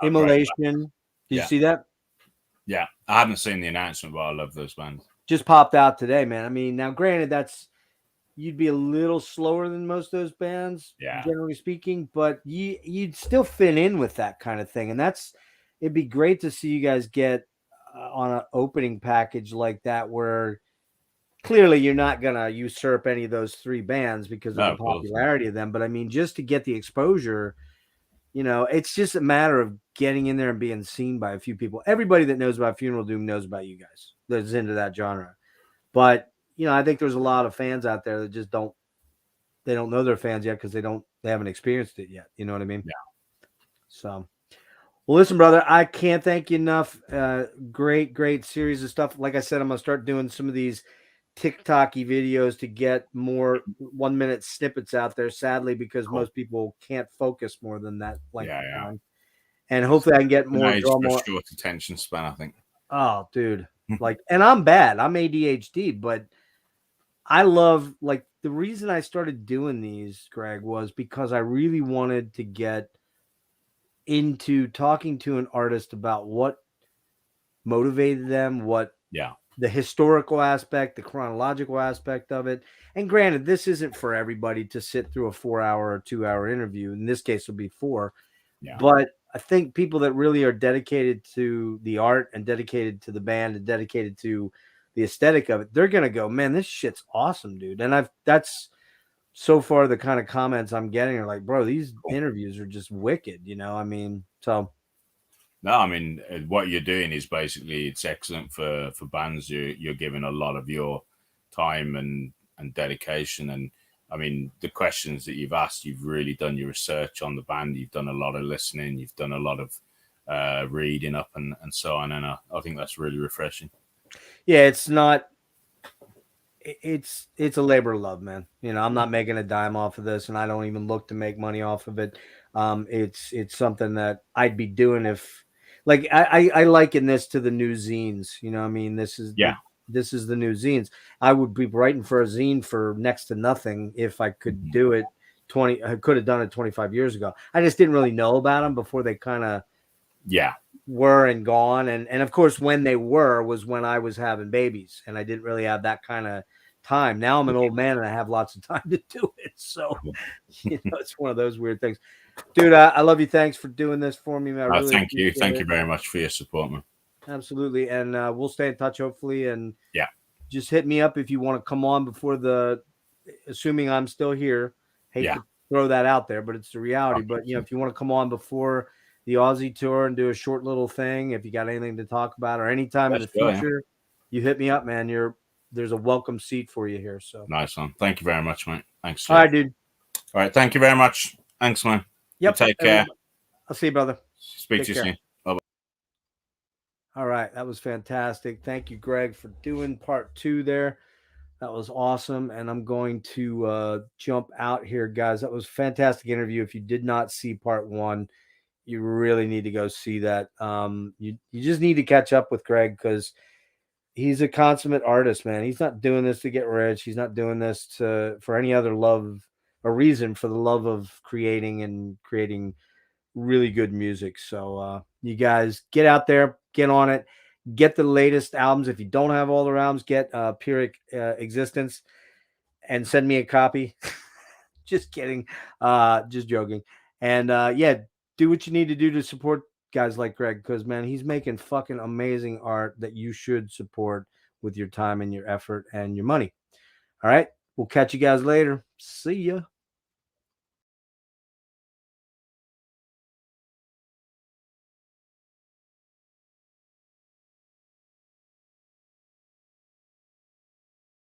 Immolation. Did you see that? Yeah, I haven't seen the announcement, but I love those bands. Just popped out today, man. I mean, now granted, you'd be a little slower than most of those bands, generally speaking, but you'd still fit in with that kind of thing. And it'd be great to see you guys get on an opening package like that, where clearly you're not going to usurp any of those 3 bands because of the popularity of them. But I mean, just to get the exposure, it's just a matter of getting in there and being seen by a few people. Everybody that knows about Funereal Doom knows about you guys that's into that genre. But, I think there's a lot of fans out there that just don't know they're fans yet because they haven't experienced it yet. You know what I mean? Yeah. So, well, listen, brother, I can't thank you enough. Great series of stuff. Like I said, I'm going to start doing some of these TikTok-y videos to get more 1-minute snippets out there, sadly, because most people can't focus more than that length of time. And hopefully I can get more. Short attention span, I think. Oh, dude. And I'm bad. I'm ADHD, but I love, like, the reason I started doing these, Greg, was because I really wanted to get into talking to an artist about what motivated them, what the historical aspect, the chronological aspect of it. And granted, this isn't for everybody to sit through a 4-hour or 2-hour interview. In this case, it'll be 4. But I think people that really are dedicated to the art and dedicated to the band and dedicated to the aesthetic of it, they're going to go, man, this shit's awesome, dude. And that's so far the kind of comments I'm getting are like, bro, these interviews are just wicked, I mean, so. No, I mean, what you're doing is basically, it's excellent for bands. You're giving a lot of your time and dedication, and I mean, the questions that you've asked, you've really done your research on the band. You've done a lot of listening. You've done a lot of reading up and so on. And I think that's really refreshing. Yeah, it's not. It's a labor of love, man. You know, I'm not making a dime off of this, and I don't even look to make money off of it. It's something that I'd be doing if, like, I liken this to the new zines. You know, I mean, this is this is the new zines. I would be writing for a zine for next to nothing if I could do it. I could have done it 25 years ago. I just didn't really know about them before they kind of were and gone. And of course, when they were was when I was having babies, and I didn't really have that kind of time. Now I'm an old man and I have lots of time to do it. So, you know, it's one of those weird things. Dude, I love you. Thanks for doing this for me, man. I really thank you. Thank you very much for your support, man. Absolutely. And we'll stay in touch, hopefully. And yeah, just hit me up if you want to come on before assuming I'm still here. Hate to throw that out there, but it's the reality. But, you know, if you want to come on before the Aussie tour and do a short little thing, if you got anything to talk about or anytime in the future, you hit me up, man. There's a welcome seat for you here. So nice one. Thank you very much, mate. Thanks. All right, dude. All right. Thank you very much. Thanks, man. Yep. Take care. I'll see you, brother. Speak to you soon. Bye-bye. All right. That was fantastic. Thank you, Greg, for doing part 2 there. That was awesome. And I'm going to jump out here, guys. That was a fantastic interview. If you did not see part 1, you really need to go see that. You just need to catch up with Greg because he's a consummate artist, man. He's not doing this to get rich. He's not doing this for any other love or reason, for the love of creating really good music. So you guys get out there, get on it, get the latest albums. If you don't have all the albums, get Pyrrhic Existence and send me a copy. Just kidding. Just joking. And do what you need to do to support guys like Greg, because, man, he's making fucking amazing art that you should support with your time and your effort and your money. All right. We'll catch you guys later. See ya.